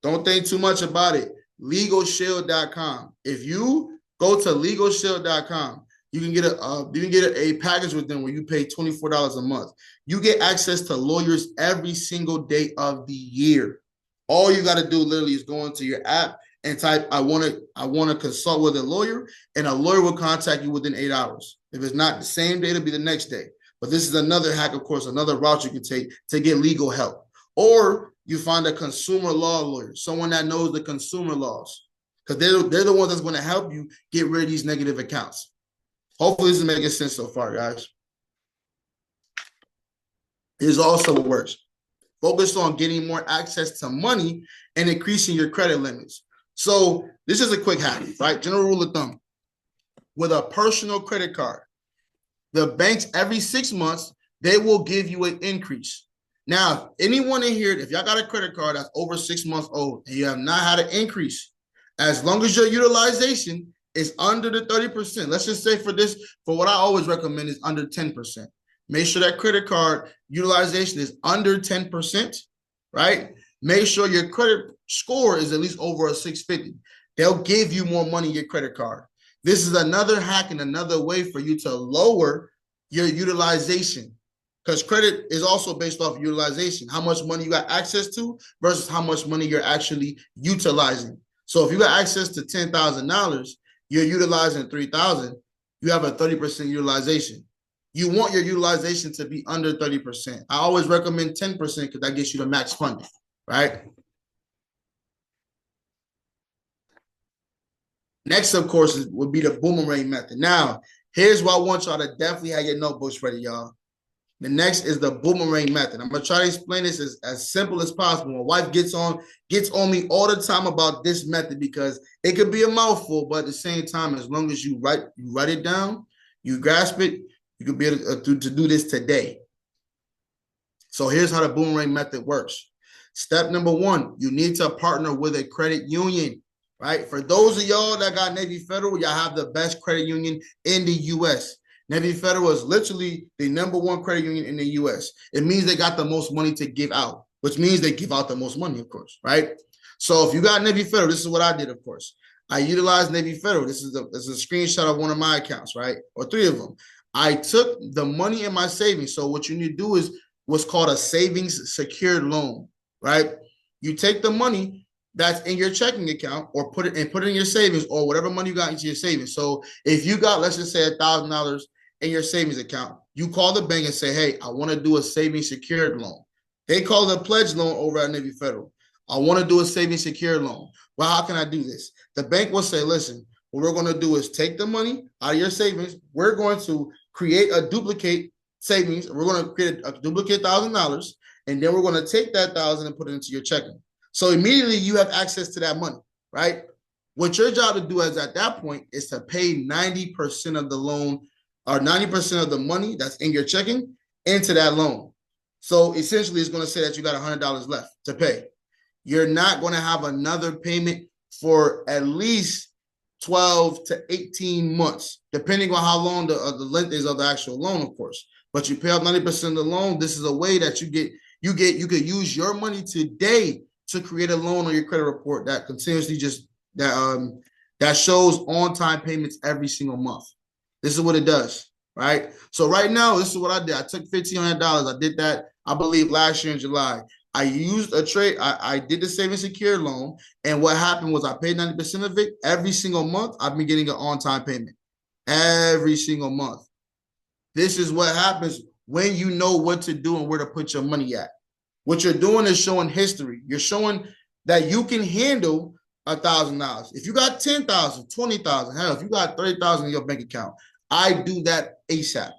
C: Don't think too much about it. LegalShield.com. If you go to LegalShield.com, you can get a package with them where you pay $24 a month. You get access to lawyers every single day of the year. All you got to do literally is go into your app and type, I want to consult with a lawyer, and a lawyer will contact you within 8 hours. If it's not the same day, it'll be the next day. But this is another hack, of course, another route you can take to get legal help. Or you find a consumer law lawyer, someone that knows the consumer laws, because they're the ones that's going to help you get rid of these negative accounts. Hopefully this is making sense so far, guys. Here's also what works. Focus on getting more access to money and increasing your credit limits. So this is a quick hack, right? General rule of thumb. With a personal credit card, the banks every 6 months, they will give you an increase. Now, anyone in here, if y'all got a credit card that's over 6 months old and you have not had an increase, as long as your utilization is under the 30%, let's just say for what I always recommend is under 10%. Make sure that credit card utilization is under 10%, right? Make sure your credit score is at least over a 650. They'll give you more money in your credit card. This is another hack and another way for you to lower your utilization, because credit is also based off utilization, how much money you got access to versus how much money you're actually utilizing. So if you got access to $10,000, you're utilizing $3,000, you have a 30% utilization. You want your utilization to be under 30%. I always recommend 10% because that gets you the max funding, right? Next, of course, would be the boomerang method. Now, here's what I want y'all to definitely have your notebooks ready, y'all. The next is the boomerang method. I'm going to try to explain this as simple as possible. My wife gets on me all the time about this method because it could be a mouthful, but at the same time, as long as you write it down, you grasp it, you can be able to do this today. So here's how the boomerang method works. Step number 1, you need to partner with a credit union, right? For those of y'all that got Navy Federal, y'all have the best credit union in the U.S. Navy Federal is literally the #1 credit union in the U.S. It means they got the most money to give out, which means they give out the most money, of course, right? So if you got Navy Federal, this is what I did, of course. I utilized Navy Federal. This is a screenshot of one of my accounts, right? Or 3 of them. I took the money in my savings. So what you need to do is what's called a savings secured loan, right? You take the money that's in your checking account or put it in your savings or whatever money you got into your savings. So if you got, let's just say $1,000 in your savings account, you call the bank and say, hey, I want to do a savings secured loan. They call it a pledge loan over at Navy Federal. I want to do a savings secured loan. Well, how can I do this? The bank will say, listen, what we're going to do is take the money out of your savings. We're going to create a duplicate savings. We're going to create a duplicate $1,000, and then we're going to take that 1,000 and put it into your checking. So immediately you have access to that money, right? What your job to do is at that point is to pay 90% of the loan or 90% of the money that's in your checking into that loan. So essentially it's going to say that you got $100 left to pay. You're not going to have another payment for at least 12 to 18 months, depending on how long the length is of the actual loan, of course. But you pay up 90% of the loan. This is a way that you could use your money today to create a loan on your credit report that continuously that shows on-time payments every single month. This is what it does, right? So right now, this is what I did. I took $1,500. I did that, I believe, last year in July. I used a trade. I did the savings secured loan, and what happened was I paid 90% of it every single month. I've been getting an on-time payment every single month. This is what happens when you know what to do and where to put your money at. What you're doing is showing history. You're showing that you can handle $1,000. If you got 10,000, 20,000, hell, if you got 30,000 in your bank account, I do that ASAP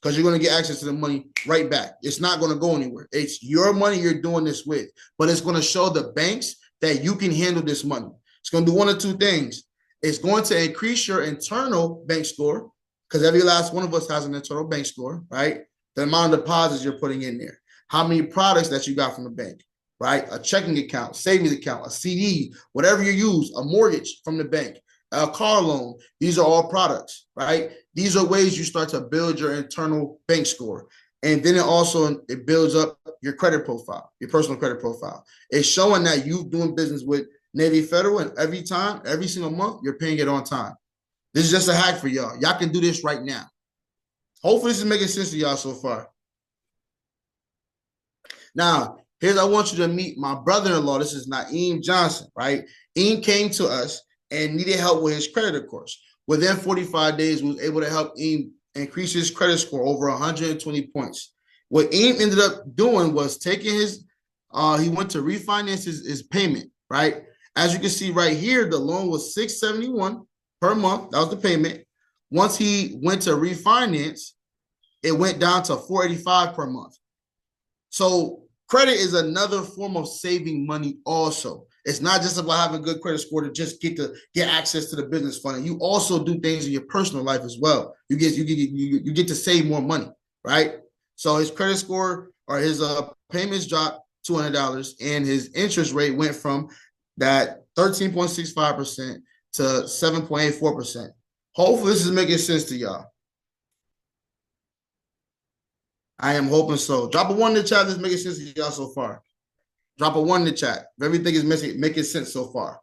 C: because you're going to get access to the money right back. It's not going to go anywhere. It's your money you're doing this with, but it's going to show the banks that you can handle this money. It's going to do one of two things. It's going to increase your internal bank score because every last one of us has an internal bank score, right? The amount of deposits you're putting in there, how many products that you got from the bank, right? A checking account, savings account, a CD, whatever you use, a mortgage from the bank, a car loan. These are all products, right? These are ways you start to build your internal bank score. And then it builds up your credit profile, your personal credit profile. It's showing that you're doing business with Navy Federal, and every single month, you're paying it on time. This is just a hack for y'all. Y'all can do this right now. Hopefully this is making sense to y'all so far. Now, I want you to meet my brother-in-law. This is Naeem Johnson, right? Eam came to us and needed help with his credit, of course. Within 45 days, we was able to help Eam increase his credit score over 120 points. What Eam ended up doing was taking he went to refinance his payment, right? As you can see right here, the loan was $671 per month. That was the payment. Once he went to refinance, it went down to $485 per month. So credit is another form of saving money also. It's not just about having a good credit score to just get access to the business fund. You also do things in your personal life as well. You get to save more money, right? So his credit score or his payments dropped $200, and his interest rate went from that 13.65% to 7.84%. Hopefully this is making sense to y'all. I am hoping so. Drop a 1 in the chat that's making sense to y'all so far. Drop a 1 in the chat if everything is making sense so far.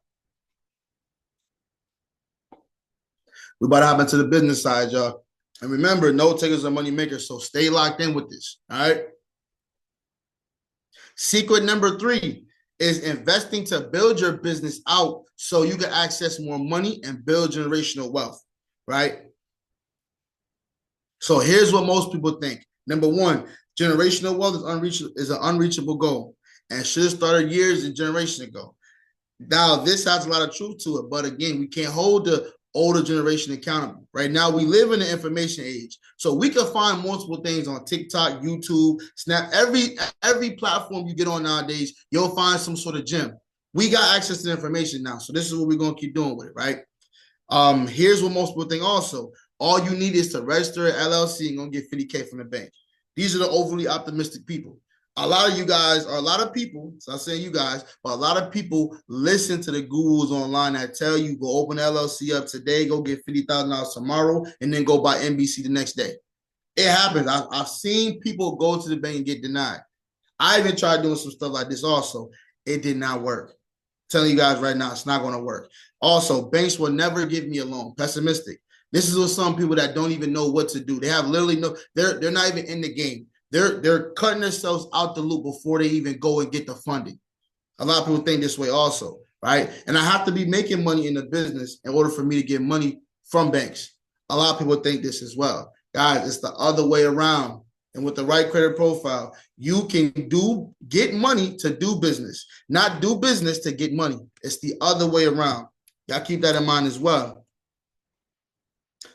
C: We're about to hop into the business side, y'all. And remember, note takers are money makers, so stay locked in with this, all right? Secret number 3 is investing to build your business out so you can access more money and build generational wealth, right? So here's what most people think. Number 1, generational wealth is an unreachable goal and should have started years and generations ago. Now, this has a lot of truth to it, but again, we can't hold the older generation accountable. Right now, we live in the information age, so we can find multiple things on TikTok, YouTube, Snap, every platform you get on nowadays, you'll find some sort of gem. We got access to the information now, so this is what we're going to keep doing with it, right? Here's what most people think also. All you need is to register an LLC and gonna get 50K from the bank. These are the overly optimistic people. A lot of you guys, or a lot of people, so I'm saying you guys, but a lot of people listen to the gurus online that tell you go open an LLC up today, go get $50,000 tomorrow, and then go buy NBC the next day. It happens. I've seen people go to the bank and get denied. I even tried doing some stuff like this also. It did not work. I'm telling you guys right now, it's not going to work. Also, banks will never give me a loan. Pessimistic. This is with some people that don't even know what to do. They have literally they're not even in the game. They're cutting themselves out the loop before they even go and get the funding. A lot of people think this way also, right? And I have to be making money in the business in order for me to get money from banks. A lot of people think this as well. Guys, it's the other way around. And with the right credit profile, you can get money to do business, not do business to get money. It's the other way around. Y'all keep that in mind as well.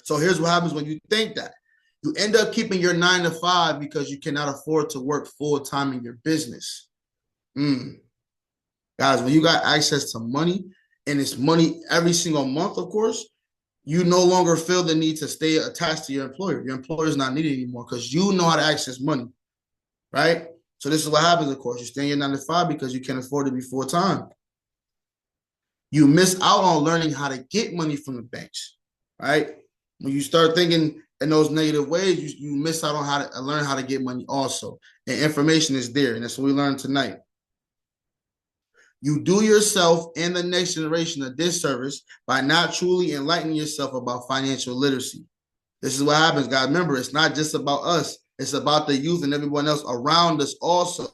C: So here's what happens when you think that. You end up keeping your 9 to 5 because you cannot afford to work full time in your business. Guys, when you got access to money, and it's money every single month, of course, you no longer feel the need to stay attached to your employer. Your employer is not needed anymore because you know how to access money, right? So this is what happens, of course. You stay in your 9 to 5 because you can't afford to be full time. You miss out on learning how to get money from the banks, right? When you start thinking in those negative ways, you miss out on how to learn how to get money also. And information is there, and that's what we learned tonight. You do yourself and the next generation a disservice by not truly enlightening yourself about financial literacy. This is what happens, guys. Remember, it's not just about us. It's about the youth and everyone else around us also,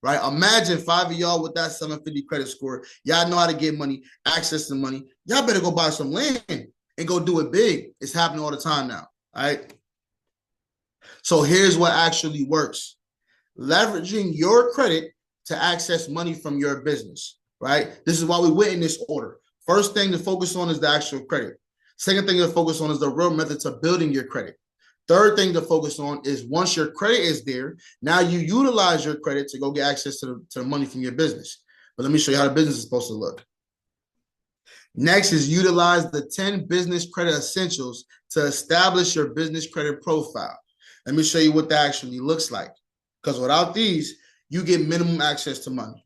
C: right? Imagine 5 of y'all with that 750 credit score. Y'all know how to get money, access to money. Y'all better go buy some land and go do it big. It's happening all the time now, all right? So here's what actually works. Leveraging your credit to access money from your business, right? This is why we went in this order. First thing to focus on is the actual credit. Second thing to focus on is the real methods of building your credit. Third thing to focus on is once your credit is there, now you utilize your credit to go get access to the money from your business. But let me show you how the business is supposed to look. Next is utilize the 10 business credit essentials to establish your business credit profile. Let me show you what that actually looks like. Because without these, you get minimum access to money.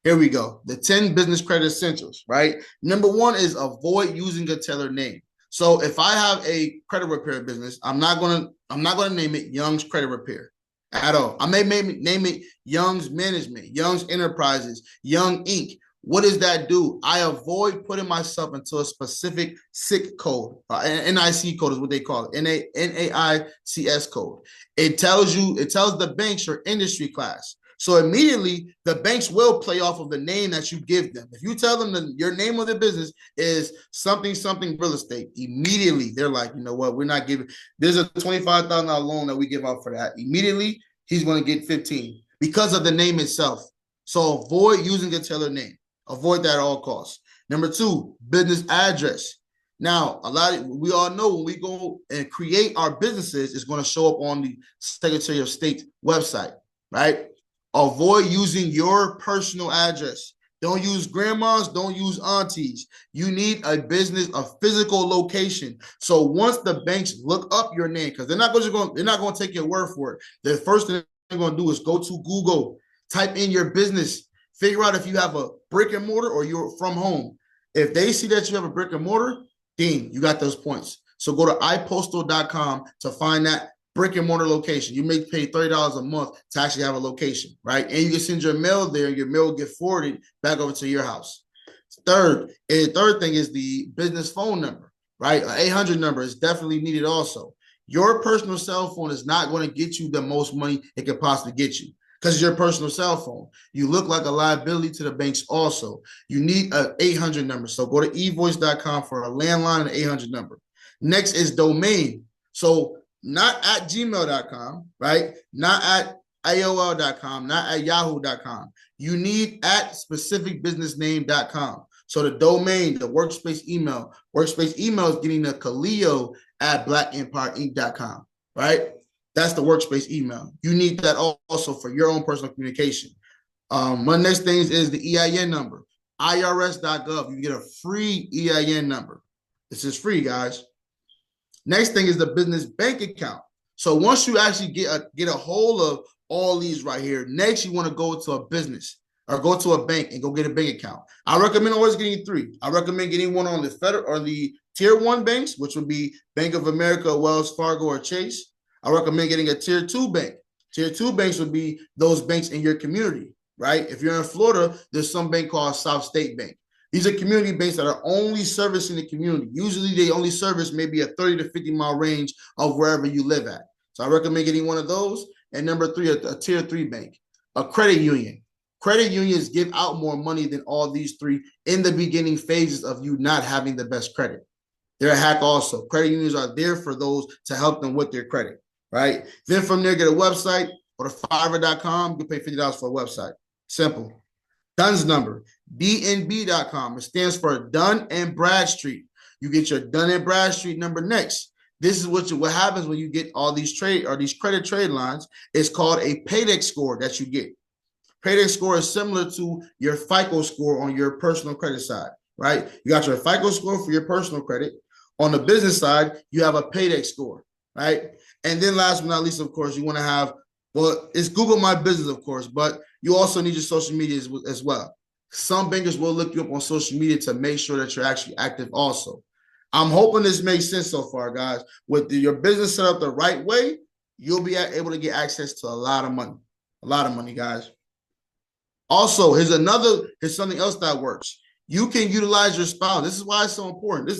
C: Here we go. The 10 business credit essentials, right? Number 1 is avoid using a tailored name. So if I have a credit repair business, I'm not gonna name it Young's Credit Repair at all. I may name it Young's Management, Young's Enterprises, Young Inc. What does that do? I avoid putting myself into a specific SIC code. NIC code is what they call it. NAICS code. It tells the banks your industry class. So immediately the banks will play off of the name that you give them. If you tell them that your name of the business is something real estate, immediately they're like, you know what, we're not giving. There's a $25,000 loan that we give out for that. Immediately he's going to get 15 because of the name itself. So avoid using a tailored name. Avoid that at all costs. Number 2, business address. Now, we all know when we go and create our businesses, it's going to show up on the Secretary of State website, right? Avoid using your personal address. Don't use grandmas, don't use aunties. You need a physical location. So once the banks look up your name, because they're not going to take your word for it. The first thing they're going to do is go to Google, type in your business, figure out if you have a brick and mortar or you're from home. If they see that you have a brick and mortar, ding, you got those points. So go to ipostal.com to find that brick and mortar location. You may pay $30 a month to actually have a location, right? And you can send your mail there and your mail will get forwarded back over to your house. Third thing is the business phone number, right? An 800 number is definitely needed also. Your personal cell phone is not going to get you the most money it could possibly get you, because it's your personal cell phone. You look like a liability to the banks also. You need an 800 number. So go to evoice.com for a landline and 800 number. Next is domain. So not at gmail.com, right? Not at AOL.com, not at yahoo.com. You need at specificbusinessname.com. So the domain, the workspace email is getting a Kaleo at blackempireinc.com, right? That's the workspace email. You need that also for your own personal communication. One of the next things is the EIN number. IRS.gov. You get a free EIN number. This is free, guys. Next thing is the business bank account. So once you actually get a hold of all these right here, next you want to go to a business or go to a bank and go get a bank account. I recommend always getting 3. I recommend getting one on the federal or the tier 1 banks, which would be Bank of America, Wells Fargo, or Chase. I recommend getting a tier 2 bank. Tier 2 banks would be those banks in your community, right? If you're in Florida, there's some bank called South State Bank. These are community banks that are only servicing the community. Usually they only service maybe a 30 to 50 mile range of wherever you live at. So I recommend getting one of those. And number 3, a tier 3 bank, a credit union. Credit unions give out more money than all these 3 in the beginning phases of you not having the best credit. They're a hack also. Credit unions are there for those to help them with their credit, right? Then from there, get a website or to Fiverr.com. You pay $50 for a website. Simple. DUNS number, DNB.com. It stands for Dun and Bradstreet. You get your Dun and Bradstreet number next. This is what happens when you get all these credit trade lines. It's called a paydex score that you get. Paydex score is similar to your FICO score on your personal credit side, right? You got your FICO score for your personal credit. On the business side, you have a paydex score, right? And then last but not least, of course, you want to have, well, it's Google My Business, of course, but you also need your social media as well. Some bankers will look you up on social media to make sure that you're actually active also. I'm hoping this makes sense so far, guys. With your business set up the right way, you'll be able to get access to a lot of money, guys. Also, here's something else that works. You can utilize your spouse. This is why it's so important.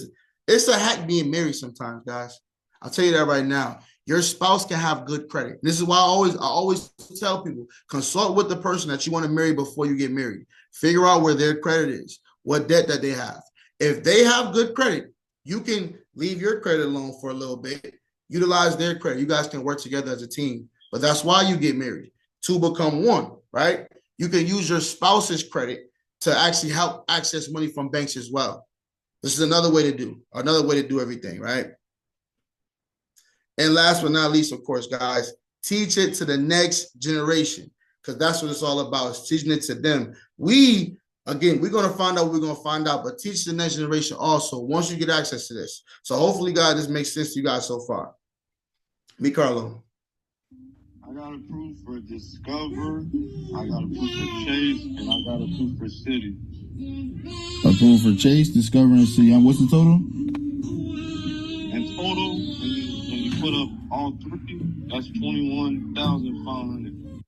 C: It's a hack being married sometimes, guys. I'll tell you that right now. Your spouse can have good credit. This is why I always tell people, consult with the person that you want to marry before you get married. Figure out where their credit is, what debt that they have. If they have good credit, you can leave your credit alone for a little bit, utilize their credit. You guys can work together as a team, but that's why you get married, to become one, right? You can use your spouse's credit to actually help access money from banks as well. This is another way to do everything, right? And last but not least, of course, guys, teach it to the next generation, because that's what it's all about, is teaching it to them. We're going to find out what we're going to find out, but teach the next generation also once you get access to this. So hopefully, guys, this makes sense to you guys so far. Me, Carlo.
J: I got approved for Discover, I got approved for Chase, and I got approved for City.
K: Approved for Chase, Discover, and City. And what's the total?
J: In total, when you put up all three, that's $21,500.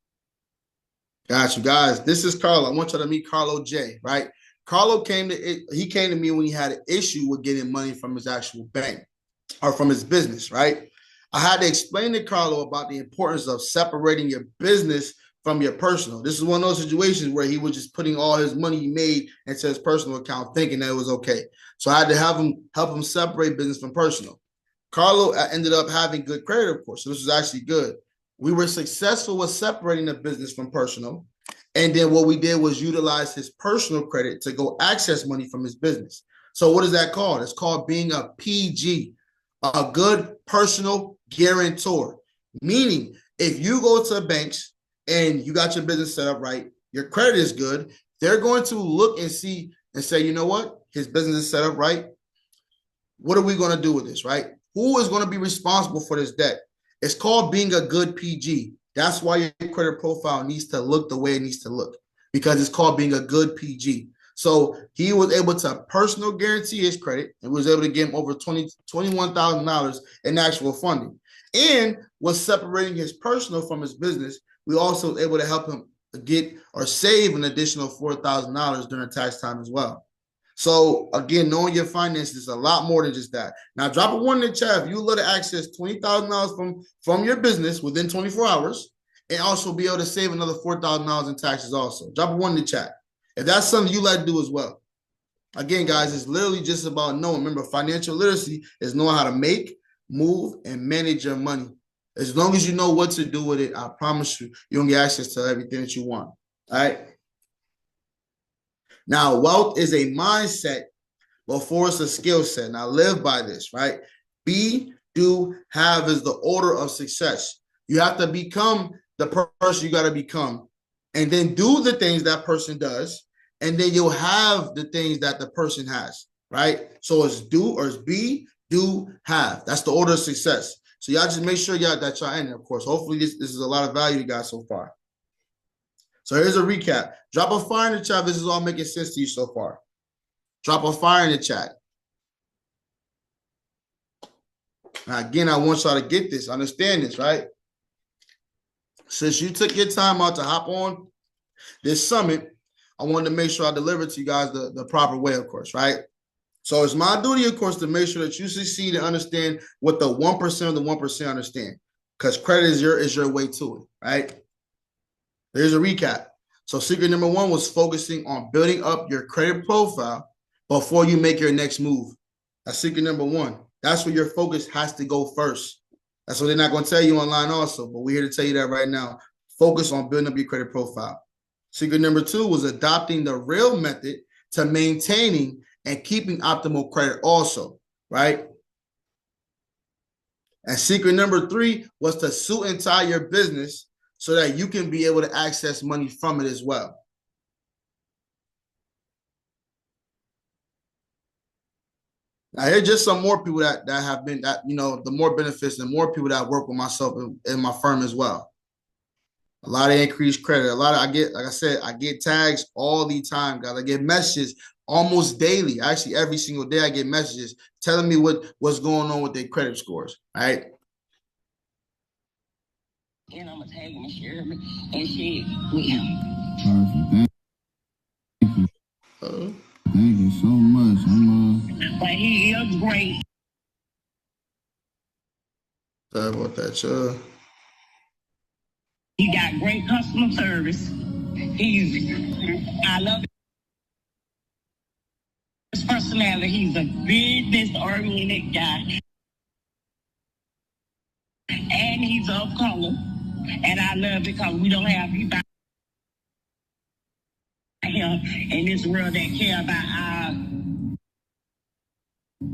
C: Got you, guys. This is Carlo. I want you to meet Carlo J, right? Carlo came to me when he had an issue with getting money from his actual bank or from his business, right? I had to explain to Carlo about the importance of separating your business from your personal. This is one of those situations where he was just putting all his money he made into his personal account, thinking that it was okay. So I had to help him separate business from personal. Carlo ended up having good credit, of course. So this was actually good. We were successful with separating the business from personal. And then what we did was utilize his personal credit to go access money from his business. So what is that called? It's called being a PG, a good personal guarantor. Meaning, if you go to banks and you got your business set up right, your credit is good, they're going to look and see and say, you know what? His business is set up right. What are we going to do with this, right? Who is going to be responsible for this debt? It's called being a good PG. That's why your credit profile needs to look the way it needs to look, because it's called being a good PG. So he was able to personal guarantee his credit and was able to get him over $21,000 in actual funding, and was separating his personal from his business. We also were able to help him get or save an additional $4,000 during tax time as well. So again, knowing your finances is a lot more than just that. Now, drop a 1 in the chat if you let it access $20,000 from your business within 24 hours, and also be able to save another $4,000 in taxes also. Drop a 1 in the chat if that's something you like to do as well. Again, guys, it's literally just about knowing. Remember, financial literacy is knowing how to make, move, and manage your money. As long as you know what to do with it, I promise you, you're going to get access to everything that you want. All right? Now, wealth is a mindset before it's a skill set. Now, live by this, right? Be, do, have is the order of success. You have to become the person you got to become, and then do the things that person does, and then you'll have the things that the person has, right? So it's do or it's be, do, have. That's the order of success. So y'all just make sure that y'all in there, of course. Hopefully this is a lot of value to you guys so far. So here's a recap. Drop a fire in the chat. This is all making sense to you so far. Drop a fire in the chat. Now, again, I want y'all to get this, understand this, right? Since you took your time out to hop on this summit, I wanted to make sure I deliver to you guys the proper way, of course, right? So it's my duty, of course, to make sure that you succeed and understand what the 1% of the 1% understand, because credit is your way to it, right? Here's a recap. So secret number 1 was focusing on building up your credit profile before you make your next move. That's secret number 1. That's where your focus has to go first. That's what they're not going to tell you online also, but we're here to tell you that right now. Focus on building up your credit profile. Secret number 2 was adopting the real method to maintaining and keeping optimal credit also, right? And secret number 3 was to suit and tie your business so that you can be able to access money from it as well. Now, here's just some more people that have been, that, you know, the more benefits and more people that work with myself in my firm as well. A lot of increased credit. A lot of, like I said, I get tags all the time, guys. I get messages almost daily. Actually, every single day I get messages telling me what's going on with their credit scores, right?
E: And I'm gonna tag him and share him and shit with him.
K: Perfect. Thank you so much.
E: But he is great.
C: Sorry about that, y'all.
E: He got great customer service. I love his personality. He's a business-oriented guy. And he's of color. And I love it because we don't have people here in this world that care about our,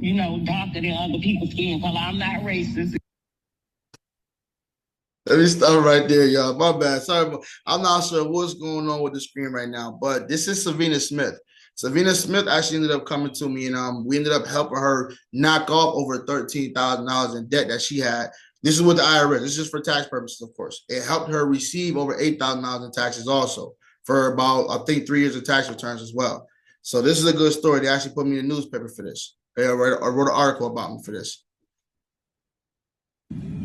E: you know, darker than other people's skin, because I'm not racist.
C: Let me stop right there, y'all. My bad. Sorry, I'm not sure what's going on with the screen right now, but this is Savina Smith. Savina Smith actually ended up coming to me, and we ended up helping her knock off over $13,000 in debt that she had. This is with the IRS. This is for tax purposes, of course. It helped her receive over $8,000 in taxes also for about, I think, 3 years of tax returns as well. So this is a good story. They actually put me in the newspaper for this. I wrote an article about me for this.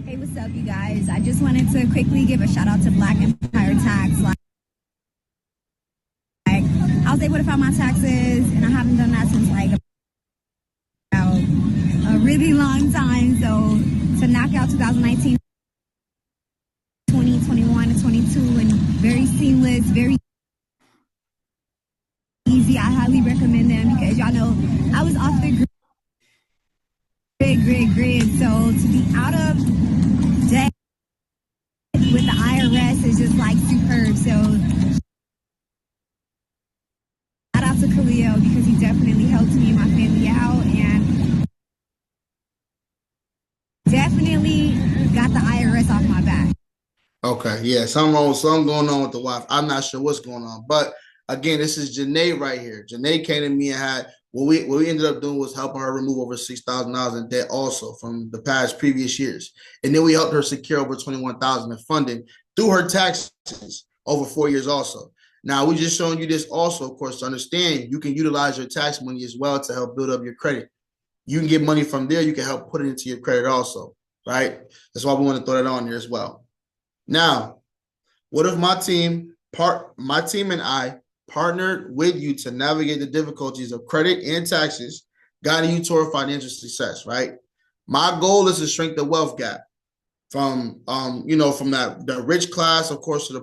L: Hey, what's up, you guys? I just wanted to quickly give a shout out to Black Empire Tax. Like, I was able to file my taxes, and I haven't done that since like about a really long time. So to knock out 2019, 2021, and 22, and very seamless, very easy. I highly recommend them because y'all know I was off the grid. So to be out of debt with the IRS is just like superb. So shout out to Khalil because he definitely helped me and my family out, and definitely got the IRS off my back.
C: Okay, yeah, something going on with the wife. I'm not sure what's going on, but again, this is Janae right here. Janae came to me and had what we ended up doing was helping her remove over $6,000 in debt also from the past previous years, and then we helped her secure over $21,000 in funding through her taxes over 4 years also. Now we just showing you this also, of course, to understand you can utilize your tax money as well to help build up your credit. You can get money from there. You can help put it into your credit also, right? That's why we want to throw that on there as well. Now, what if my team and I partnered with you to navigate the difficulties of credit and taxes, guiding you toward financial success, right? My goal is to shrink the wealth gap from from the rich class, of course, to the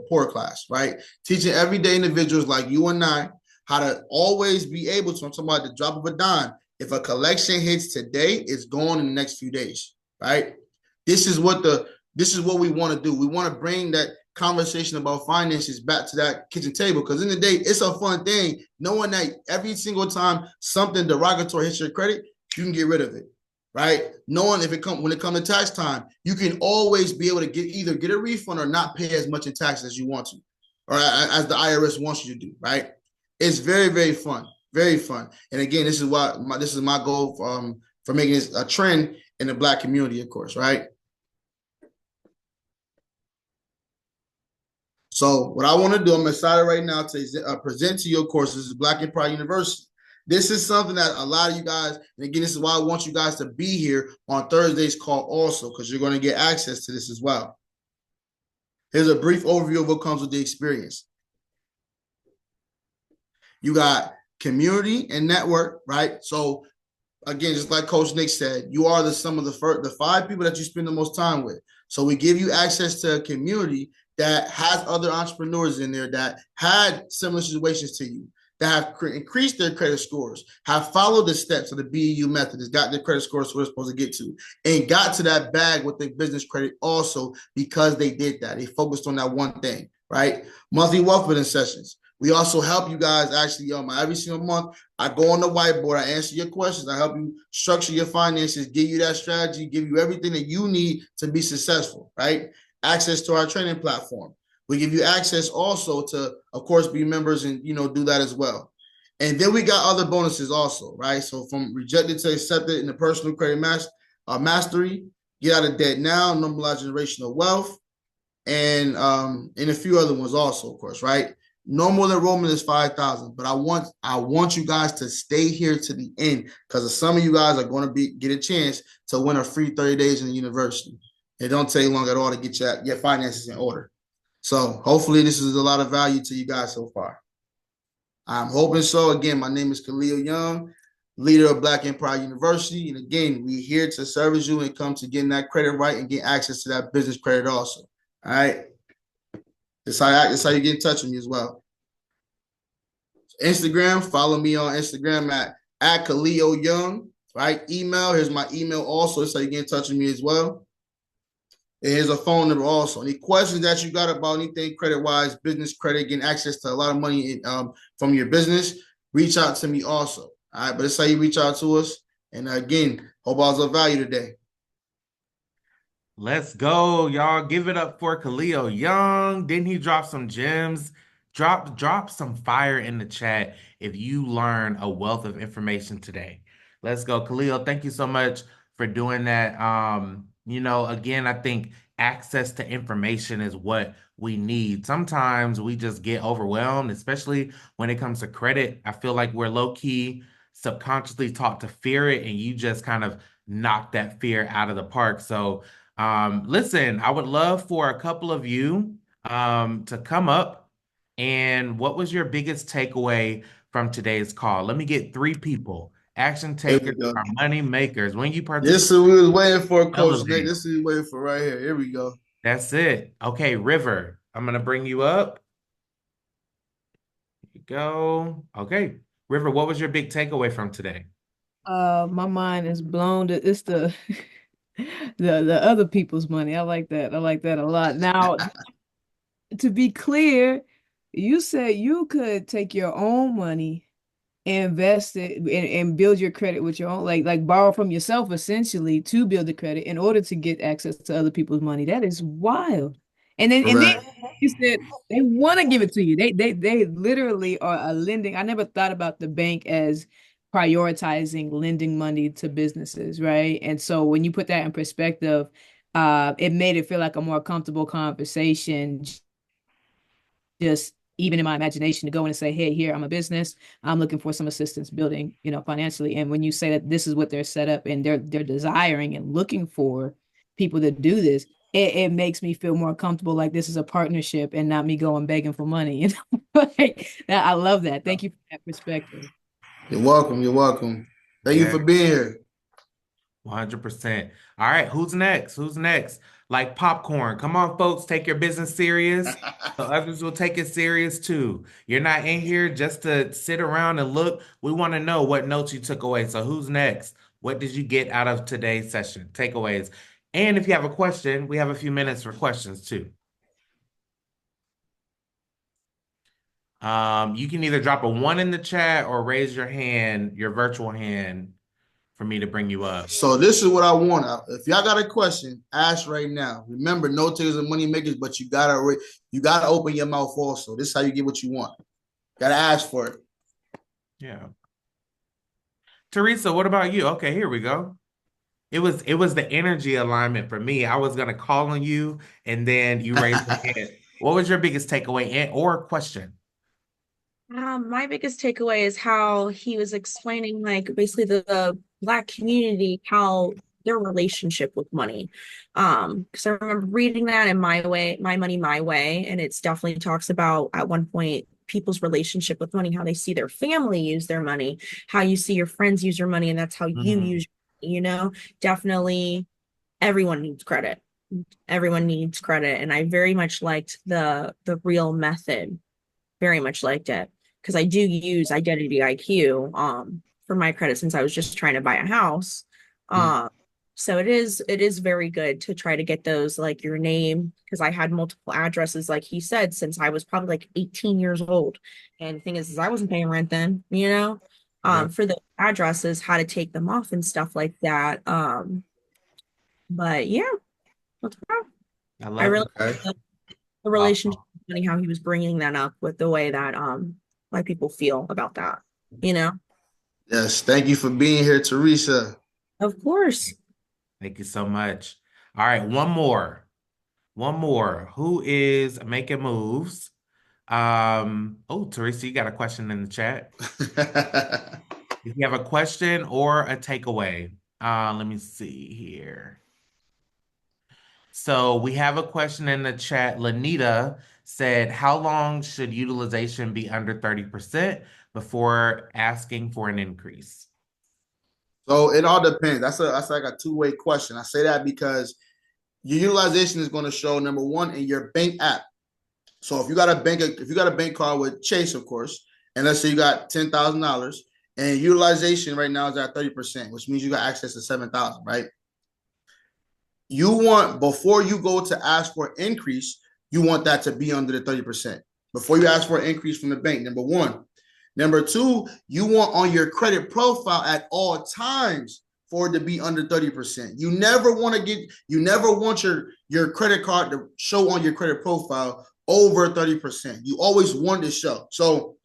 C: poor class, right? Teaching everyday individuals like you and I how to always be able to, I'm talking about the drop of a dime. If a collection hits today, it's gone in the next few days, right? This is what we want to do. We want to bring that conversation about finances back to that kitchen table, because in the day, it's a fun thing knowing that every single time something derogatory hits your credit, you can get rid of it, right? Knowing when it comes to tax time, you can always be able to get a refund or not pay as much in taxes as you want to, or as the IRS wants you to do, right? It's very, very fun, very fun. And again, this is my goal for making this a trend in the Black community, of course, right? So what I want to do, I'm excited right now to present to you, of course, this is Black Empire University. This is something that a lot of you guys, and again, this is why I want you guys to be here on Thursday's call also, because you're going to get access to this as well. Here's a brief overview of what comes with the experience. You got community and network, right? So again, just like Coach Nick said, you are the sum of the 5 people that you spend the most time with. So we give you access to a community that has other entrepreneurs in there that had similar situations to you, that have increased their credit scores, have followed the steps of the BEU method, has got their credit scores where they're supposed to get to, and got to that bag with their business credit also because they did that. They focused on that one thing, right? Monthly wealth building sessions. We also help you guys actually, every single month, I go on the whiteboard, I answer your questions, I help you structure your finances, give you that strategy, give you everything that you need to be successful, right? Access to our training platform. We give you access also to, of course, be members and, do that as well. And then we got other bonuses also, right? So from rejected to accepted in the personal credit mastery, get out of debt now, normalize generational wealth, and a few other ones also, of course, right? Normal enrollment is 5,000, but I want you guys to stay here to the end because some of you guys are going to get a chance to win a free 30 days in the university. It don't take long at all to get your finances in order. So hopefully this is a lot of value to you guys so far. I'm hoping so. Again, my name is Khalil Young, leader of Black Empire University. And again, we're here to service you when it comes to getting that credit right and get access to that business credit also. All right. That's how you get in touch with me as well. Instagram, follow me on Instagram at Khalil Young, right? Email, here's my email also. That's how you get in touch with me as well. And here's a phone number also. Any questions that you got about anything credit-wise, business credit, getting access to a lot of money from your business, reach out to me also. All right, but that's how you reach out to us. And again, hope I was of value today.
B: Let's go, y'all. Give it up for Khalil Young. Didn't he drop some gems? Drop some fire in the chat if you learn a wealth of information today. Let's go. Khalil, thank you so much for doing that. Again, I think access to information is what we need. Sometimes we just get overwhelmed, especially when it comes to credit. I feel like we're low-key subconsciously taught to fear it, and you just kind of knock that fear out of the park. So listen, I would love for a couple of you to come up. And what was your biggest takeaway from today's call? Let me get 3 people. Action takers are money makers. When you participate,
C: this is what we was waiting for, Coach Nick. This is what we waiting for right here. Here we go.
B: That's it. Okay, River, I'm gonna bring you up. Here you go. Okay, River, what was your big takeaway from today?
M: My mind is blown. It's the the other people's money. I like that. I like that a lot. Now, to be clear, you said you could take your own money, invest it, and build your credit with your own, like borrow from yourself essentially to build the credit in order to get access to other people's money. That is wild. And then you said they want to give it to you. They literally are lending. I never thought about the bank as prioritizing lending money to businesses, right? And so when you put that in perspective, it made it feel like a more comfortable conversation. Just even in my imagination to go in and say, hey, here, I'm a business. I'm looking for some assistance building, financially. And when you say that this is what they're set up and they're desiring and looking for people to do this, it makes me feel more comfortable. Like this is a partnership and not me going begging for money. I love that. Thank you for that perspective.
C: You're welcome. You're welcome. Thank you for being here.
B: 100%. All right, who's next? Who's next? Like popcorn. Come on, folks, take your business serious. So others will take it serious too. You're not in here just to sit around and look. We want to know what notes you took away. So who's next? What did you get out of today's session? Takeaways. And if you have a question, we have a few minutes for questions too. You can either drop a 1 in the chat or raise your hand, your virtual hand, for me to bring you up.
C: So this is what I want. If y'all got a question, ask right now. Remember, no takers are money makers, but you gotta open your mouth also. This is how you get what you want. Gotta ask for it.
B: Yeah. Teresa, what about you? Okay, here we go. It was the energy alignment for me. I was gonna call on you, and then you raised your hand. What was your biggest takeaway or question?
N: My biggest takeaway is how he was explaining, like, basically the Black community, how their relationship with money. Because I remember reading that in My Money, My Way, and it's definitely talks about at one point people's relationship with money, how they see their family use their money, how you see your friends use your money, and that's how you use, definitely everyone needs credit. Everyone needs credit, and I very much liked the real method. Very much liked it. Because I do use Identity IQ for my credit since I was just trying to buy a house. So it is very good to try to get those, like your name, because I had multiple addresses, like he said, since I was probably like 18 years old. And the thing is I wasn't paying rent then,
B: Yep.
N: for the addresses, how to take them off and stuff like that. But yeah, that's about-
B: I
N: I
B: love
N: really
B: it.
C: Okay.
N: like the relationship, funny how he was bringing that up with the way that like people feel about that,
C: Yes. Thank you for being here, Teresa.
N: Of course.
B: Thank you so much. All right, one more. Who is making moves? Oh, Teresa, you got a question in the chat. If you have a question or a takeaway, let me see here. So we have a question in the chat. Lanita said, how long should utilization be under 30% before asking for an increase?
C: So it all depends. That's like a two-way question. I say that because your utilization is going to show, number one, in your bank app. So if you got a bank card with Chase, of course, and let's say you got $10,000 and utilization right now is at 30%, which means you got access to 7,000, right? You want, before you go to ask for an increase, you want that to be under the 30% before you ask for an increase from the bank, number one. Number two, you want on your credit profile at all times for it to be under 30%. You never want your credit card to show on your credit profile over 30%. You always want to show. So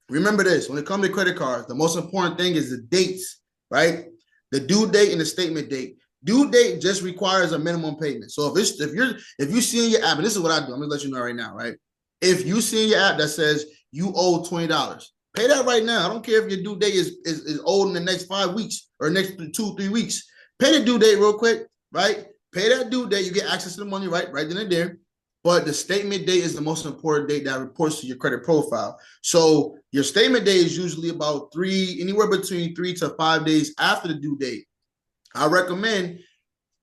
C: remember this, when it comes to credit cards, the most important thing is the dates, right? The due date and the statement date. Due date just requires a minimum payment. So if you see in your app, and this is what I do, I'm gonna let you know right now, right? If you see in your app that says you owe $20, pay that right now. I don't care if your due date is owed in the next 5 weeks or next 2-3 weeks. Pay the due date real quick, right? Pay that due date. You get access to the money right then and there. But the statement date is the most important date that reports to your credit profile. So your statement date is usually about anywhere between 3 to 5 days after the due date. I recommend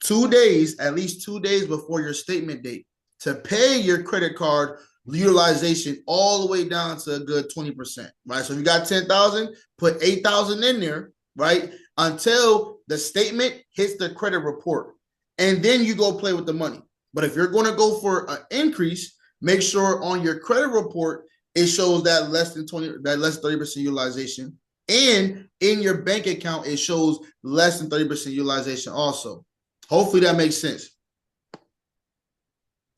C: 2 days, at least 2 days before your statement date, to pay your credit card utilization all the way down to a good 20%, right? So if you got 10,000, put 8,000 in there, right? Until the statement hits the credit report. And then you go play with the money. But if you're going to go for an increase, make sure on your credit report, it shows that less than 30% utilization. And in your bank account, it shows less than 30% utilization also. Hopefully that makes sense.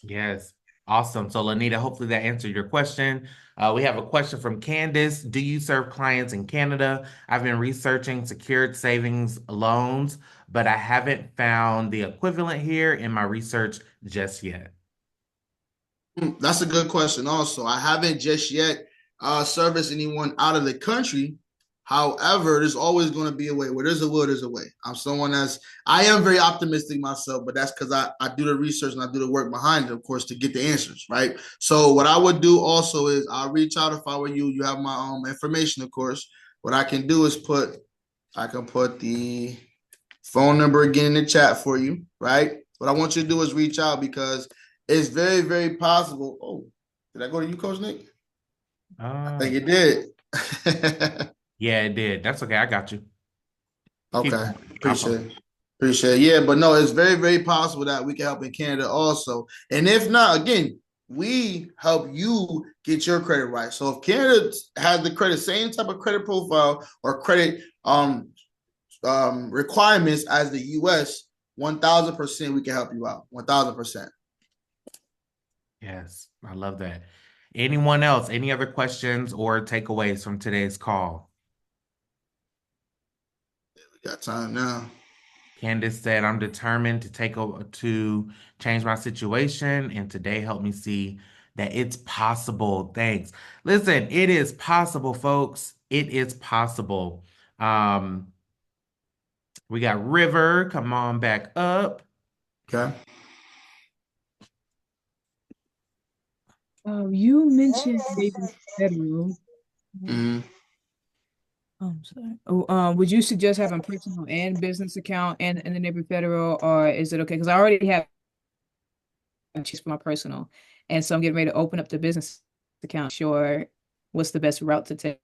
B: Yes. Awesome. So Lanita, hopefully that answered your question. We have a question from Candace. Do you serve clients in Canada? I've been researching secured savings loans, but I haven't found the equivalent here in my research just yet.
C: That's a good question also. I haven't just yet serviced anyone out of the country. However, there's always going to be a way. Where there's a will, there's a way. I am very optimistic myself, but that's because I do the research and I do the work behind it, of course, to get the answers, right? So what I would do also is I'll reach out if I were you. You have my information, of course. What I can do is I can put the phone number again in the chat for you, right? What I want you to do is reach out because it's very, very possible. Oh, did I go to you, Coach Nick? I think it did.
B: Yeah, it did. That's okay. I got you.
C: Okay. Appreciate it. Yeah, but no, it's very, very possible that we can help in Canada also. And if not, again, we help you get your credit right. So if Canada has the same type of credit profile or credit requirements as the US, 1,000% we can help you out. 1,000%.
B: Yes, I love that. Anyone else? Any other questions or takeaways from today's call?
C: We got time now.
B: Candace said, I'm determined to change my situation, and today helped me see that it's possible. Thanks. Listen, it is possible, folks. It is possible. We got River. Come on back up.
C: Okay.
M: You mentioned maybe federal.
C: Mm-hmm.
M: I'm sorry. Would you suggest having personal and business account and the Navy Federal, or is it okay? Because I already have for my personal, and so I'm getting ready to open up the business account. Sure, what's the best route to take?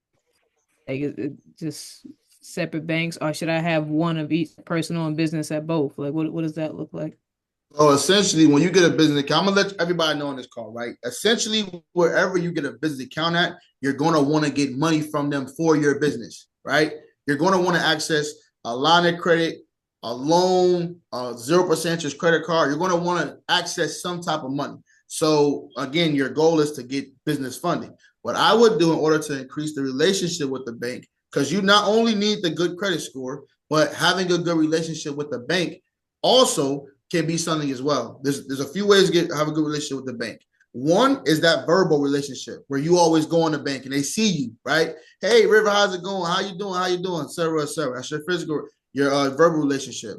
M: Just separate banks, or should I have one of each, personal and business at both? Like, what does that look like?
C: So essentially, when you get a business account, I'm gonna let everybody know on this call, right? Essentially, wherever you get a business account at, you're gonna want to get money from them for your business, right? You're gonna want to access a line of credit, a loan, a 0% interest credit card. You're gonna want to access some type of money. So again, your goal is to get business funding. What I would do in order to increase the relationship with the bank, because you not only need the good credit score, but having a good relationship with the bank also can be something as well. There's a few ways to have a good relationship with the bank. One is that verbal relationship where you always go in the bank and they see you, right? Hey, River, how's it going? How you doing? How you doing? Et cetera, et cetera. That's your physical, your verbal relationship.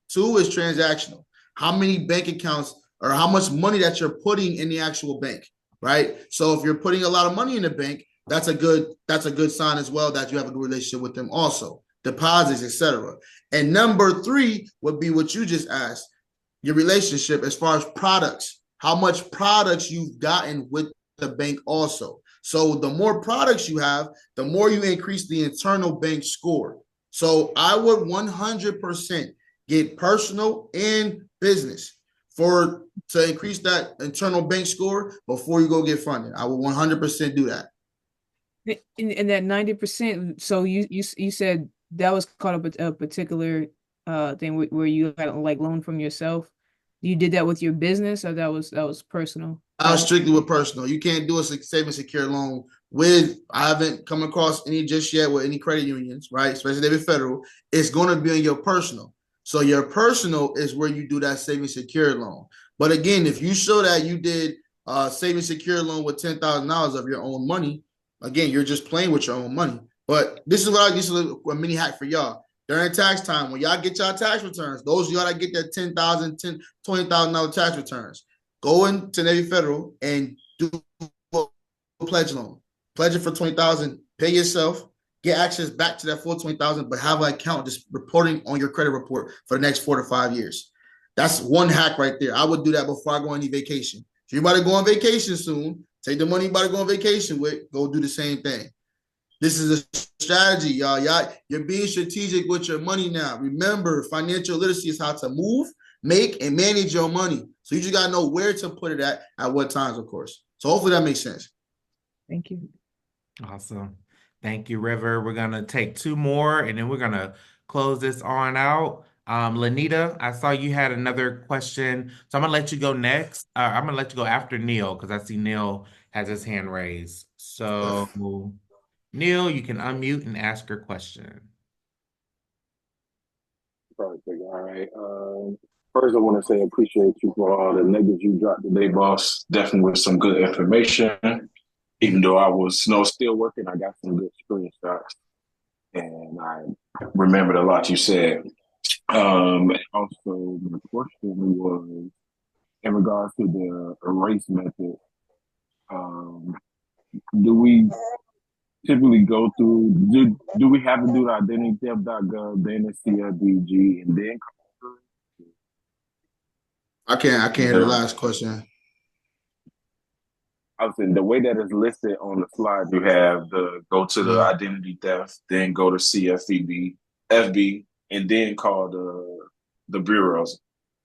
C: Two is transactional. How many bank accounts or how much money that you're putting in the actual bank, right? So if you're putting a lot of money in the bank, that's a good sign as well that you have a good relationship with them also. Deposits, et cetera. And number three would be what you just asked. Your relationship as far as products, how much products you've gotten with the bank also. So the more products you have, the more you increase the internal bank score. So I would 100% get personal and business to increase that internal bank score before you go get funded. I would 100% do that.
M: And that 90%, so you said that was called a particular thing where you got like loan from yourself. You did that with your business, or that was personal?
C: I was strictly with personal. You can't do a savings secure loan with, I haven't come across any just yet with any credit unions, right? Especially David Federal. It's going to be on your personal. So your personal is where you do that savings secure loan. But again, if you show that you did a savings secure loan with $10,000 of your own money, again, you're just playing with your own money. But this is a mini hack for y'all. During tax time, when y'all get y'all tax returns, those of y'all that get that $10,000, $20,000 tax returns, go into Navy Federal and do a pledge loan. Pledge it for $20,000, pay yourself, get access back to that full $20,000, but have an account just reporting on your credit report for the next 4 to 5 years. That's one hack right there. I would do that before I go on any vacation. If you're about to go on vacation soon, take the money you're about to go on vacation with, go do the same thing. This is a strategy, y'all. You're being strategic with your money now. Remember, financial literacy is how to move, make, and manage your money. So you just got to know where to put it at what times, of course. So hopefully that makes sense.
M: Thank you.
B: Awesome. Thank you, River. We're going to take 2 more, and then we're going to close this on out. Lanita, I saw you had another question, so I'm going to let you go next. I'm going to let you go after Neil because I see Neil has his hand raised. So... Neil, you can unmute and ask your question.
O: Perfect. All right. First, I want to say I appreciate you for all the nuggets you dropped today, boss. Definitely with some good information. Even though I was still working, I got some good screenshots. And I remembered a lot you said. Also, my question was in regards to the erase method. Do we typically go through, do we have to do the identitytheft.gov, then the CFPB, and then?
C: I can't hear the last question.
O: I was saying the way that is listed on the slide, you have go to the identity theft, then go to CFPB, FB, and then call the bureaus.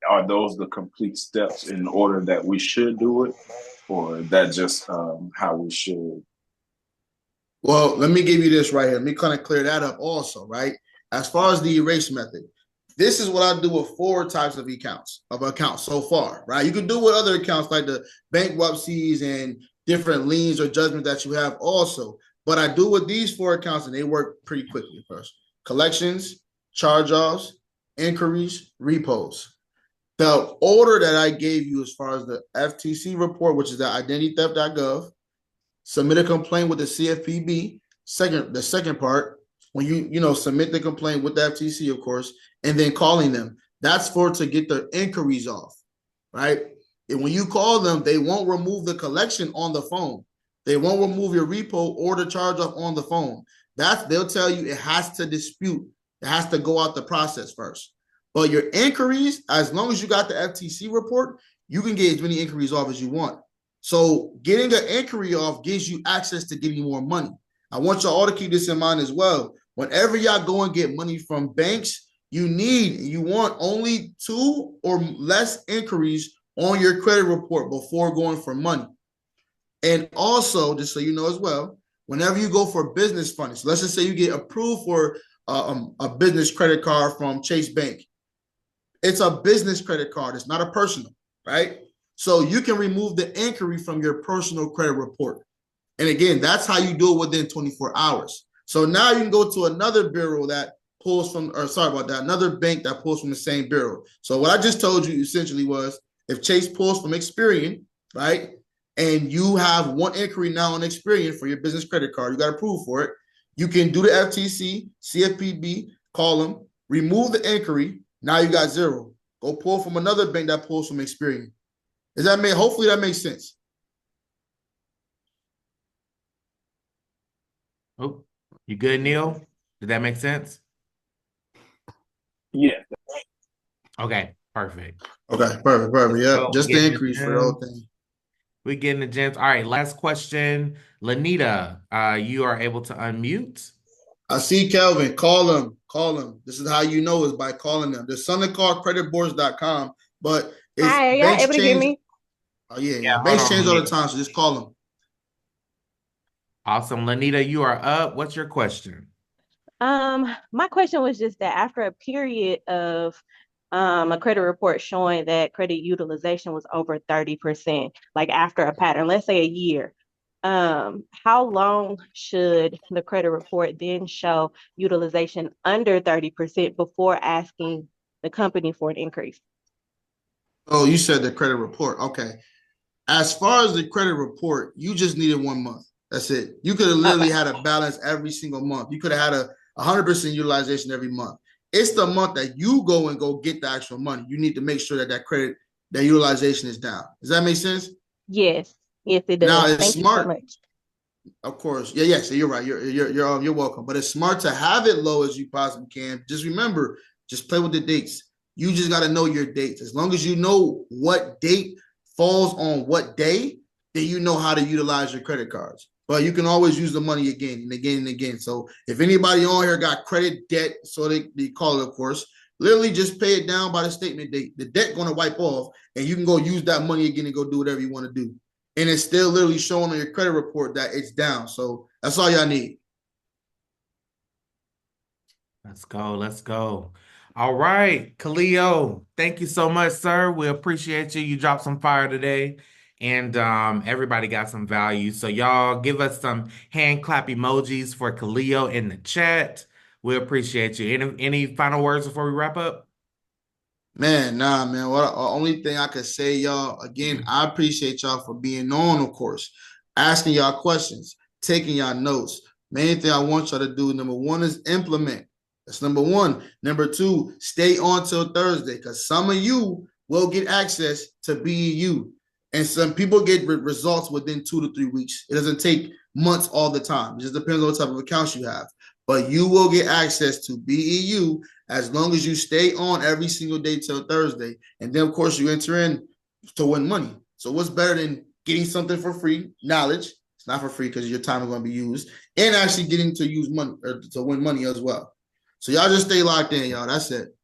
O: Are those the complete steps in order that we should do it, or is that just how we should?
C: Well, let me give you this right here. Let me kind of clear that up also, right? As far as the erase method, this is what I do with 4 types of accounts so far, right? You can do with other accounts like the bankruptcies and different liens or judgments that you have also. But I do with these 4 accounts, and they work pretty quickly first. Collections, charge-offs, inquiries, repos. The order that I gave you as far as the FTC report, which is the identitytheft.gov, submit a complaint with the CFPB. The second part, when you submit the complaint with the FTC, of course, and then calling them. That's to get the inquiries off, right? And when you call them, they won't remove the collection on the phone. They won't remove your repo or the charge off on the phone. They'll tell you it has to dispute. It has to go out the process first. But your inquiries, as long as you got the FTC report, you can get as many inquiries off as you want. So getting an inquiry off gives you access to getting more money. I want you all to keep this in mind as well. Whenever y'all go and get money from banks, you want only 2 or less inquiries on your credit report before going for money. And also, just so you know as well, whenever you go for business funding, so let's just say you get approved for a business credit card from Chase Bank. It's a business credit card. It's not a personal, right? So you can remove the inquiry from your personal credit report. And again, that's how you do it within 24 hours. So now you can go to another bureau that pulls from, or sorry about that, another bank that pulls from the same bureau. So what I just told you essentially was, if Chase pulls from Experian, right, and you have one inquiry now on Experian for your business credit card, you got approved for it, you can do the FTC, CFPB, call them, remove the inquiry. Now you got 0. Go pull from another bank that pulls from Experian. Hopefully that makes sense.
B: Oh, you good, Neil? Did that make sense?
O: Yeah.
B: Okay, perfect.
C: Okay, perfect. Yeah,
B: So
C: just the increase for the whole thing.
B: We getting the gems. All right, last question. Lanita, you are able to unmute.
C: I see Kelvin. Call him. This is how you know, is by calling them. There's something called creditboards.com, but it's
P: Hi, y'all
C: banks
P: able to hear
C: change.
P: me?
C: Oh yeah.
B: Yeah,
C: Banks
B: hold on,
C: change all the
B: Lanita.
C: time, so just call them.
B: Awesome. Lanita, you are up. What's your question?
P: My question was just that after a period of a credit report showing that credit utilization was over 30%, like after a pattern, let's say a year, how long should the credit report then show utilization under 30% before asking the company for an increase?
C: Oh, you said the credit report. Okay. As far as the credit report, you just needed 1 month. That's it. You could have literally had a balance every single month. You could have had a 100% utilization every month. It's the month that you go get the actual money. You need to make sure that that utilization is down. Does that make sense?
P: Yes, it does.
C: Now it's
P: Thank
C: smart.
P: you so much.
C: Of course. Yeah, so you're right. You're welcome. But it's smart to have it low as you possibly can. Just remember, just play with the dates. You just got to know your dates. As long as you know what date falls on what day, then you know how to utilize your credit cards. But you can always use the money again and again and again. So if anybody on here got credit debt, so they call it, of course, literally just pay it down by the statement date. The debt going to wipe off, and you can go use that money again and go do whatever you want to do. And it's still literally showing on your credit report that it's down. So that's all y'all need.
B: Let's go. All right, Khalil, thank you so much, sir. We appreciate you. You dropped some fire today, and everybody got some value. So y'all give us some hand clap emojis for Khalil in the chat. We appreciate you. Any final words before we wrap up?
C: Man, nah, man. What only thing I could say, y'all, again, I appreciate y'all for being on, of course, asking y'all questions, taking y'all notes. Main thing I want y'all to do, number 1, is implement. That's number 1. Number 2, stay on till Thursday, because some of you will get access to BEU. And some people get results within 2 to 3 weeks. It doesn't take months all the time. It just depends on what type of accounts you have. But you will get access to BEU as long as you stay on every single day till Thursday. And then, of course, you enter in to win money. So what's better than getting something for free? Knowledge. It's not for free because your time is going to be used. And actually getting to use money or to win money as well. So y'all just stay locked in, y'all. That's it.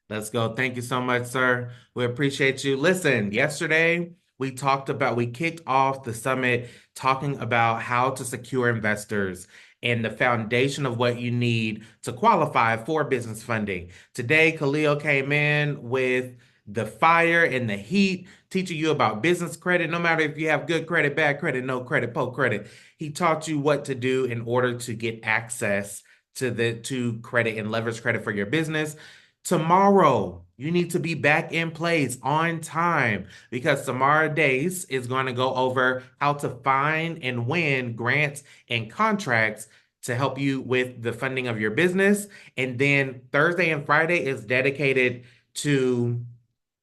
B: Let's go. Thank you so much, sir. We appreciate you. Listen, yesterday we kicked off the summit talking about how to secure investors and the foundation of what you need to qualify for business funding. Today, Khalil came in with the fire and the heat, teaching you about business credit. No matter if you have good credit, bad credit, no credit, poor credit, he taught you what to do in order to get access to credit and leverage credit for your business. Tomorrow, you need to be back in place on time because Samara Days is going to go over how to find and win grants and contracts to help you with the funding of your business. And then Thursday and Friday is dedicated to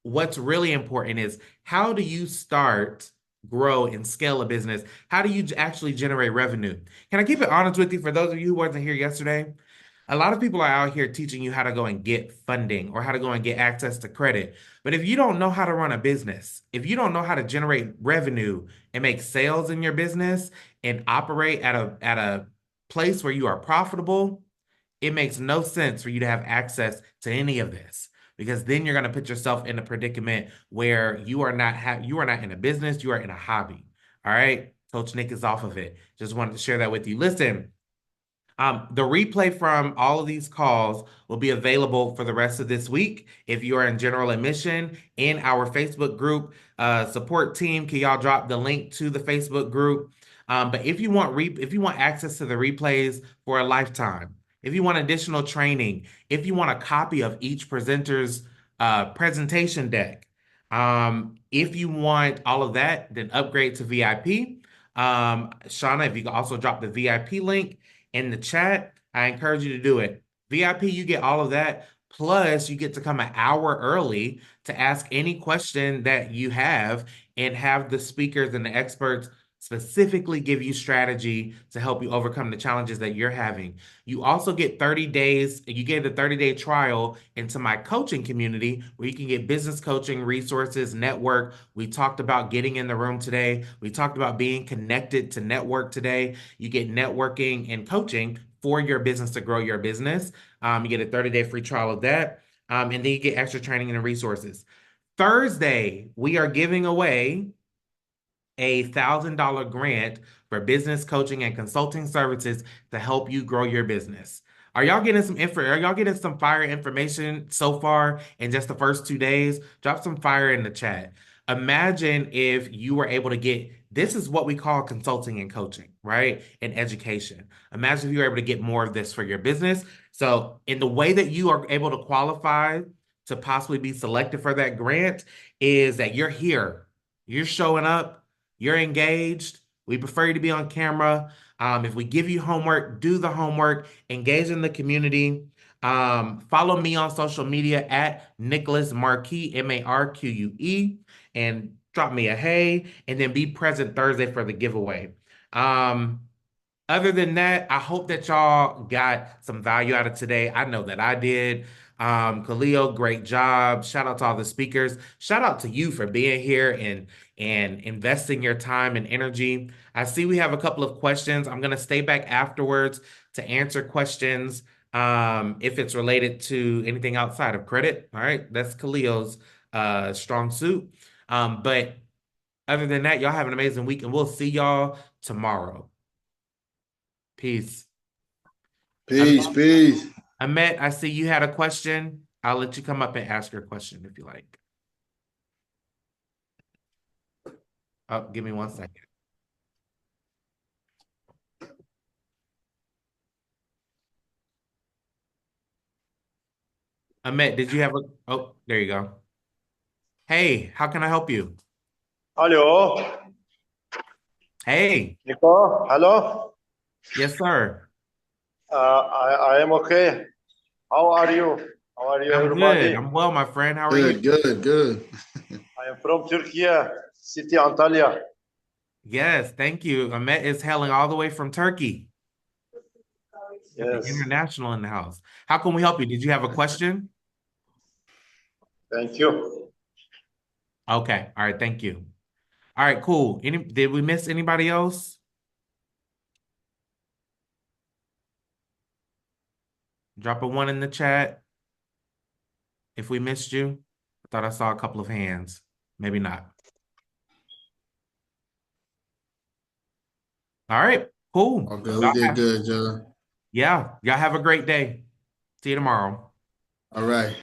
B: what's really important is how do you start, grow, and scale a business? How do you actually generate revenue? Can I keep it honest with you? For those of you who wasn't here yesterday, a lot of people are out here teaching you how to go and get funding or how to go and get access to credit. But if you don't know how to run a business, if you don't know how to generate revenue and make sales in your business and operate at a place where you are profitable, it makes no sense for you to have access to any of this, because then you're going to put yourself in a predicament where you are not in a business, you are in a hobby. All right. Coach Nick is off of it. Just wanted to share that with you. Listen, the replay from all of these calls will be available for the rest of this week. If you are in general admission in our Facebook group support team, can y'all drop the link to the Facebook group? But if you want access to the replays for a lifetime, if you want additional training, if you want a copy of each presenter's presentation deck, if you want all of that, then upgrade to VIP. Shauna, if you can also drop the VIP link in the chat, I encourage you to do it. VIP, you get all of that. Plus, you get to come an hour early to ask any question that you have and have the speakers and the experts specifically give you strategy to help you overcome the challenges that you're having. You also get 30 days. You get the 30-day trial into my coaching community where you can get business coaching, resources, network. We talked about getting in the room today. We talked about being connected to network today. You get networking and coaching for your business to grow your business. You get a 30-day free trial of that. And then you get extra training and resources. Thursday, we are giving away a $1,000 grant for business coaching and consulting services to help you grow your business. Are y'all getting some info? Are y'all getting some fire information so far in just the first 2 days? Drop some fire in the chat. Imagine if you were able to get, this is what we call consulting and coaching, right? And education. Imagine if you were able to get more of this for your business. So in the way that you are able to qualify to possibly be selected for that grant is that you're here, you're showing up, you're engaged. We prefer you to be on camera. If we give you homework, do the homework, engage in the community. Follow me on social media at Nicholas Marquis, Marque, and drop me a hey, and then be present Thursday for the giveaway. Other than that, I hope that y'all got some value out of today. I know that I did. Khalil, great job. Shout out to all the speakers. Shout out to you for being here and investing your time and energy. I see we have a couple of questions. I'm going to stay back afterwards to answer questions if it's related to anything outside of credit. All right, that's Khalil's strong suit. But other than that, y'all have an amazing week, and we'll see y'all tomorrow. Peace.
C: Peace.
B: Ahmet, I see you had a question. I'll let you come up and ask your question if you like. Oh, give me 1 second. Ahmet, did you have a... Oh, there you go. Hey, how can I help you?
Q: Hello.
B: Hey.
Q: Nico, hello.
B: Yes, sir.
Q: I am okay. How are you? How are you,
B: I'm
Q: everybody?
B: good. I'm well, my friend. How are you?
C: Good.
Q: I am from Turkey, city Antalya.
B: Yes, thank you. Ahmet is hailing all the way from Turkey.
Q: Yes.
B: International in the house. How can we help you? Did you have a question?
Q: Thank you.
B: Okay. All right. Thank you. All right, cool. Did we miss anybody else? Drop a 1 in the chat if we missed you. I thought I saw a couple of hands. Maybe not. All right, cool.
C: Okay, we did good, Joe.
B: Yeah, y'all have a great day. See you tomorrow.
C: All right.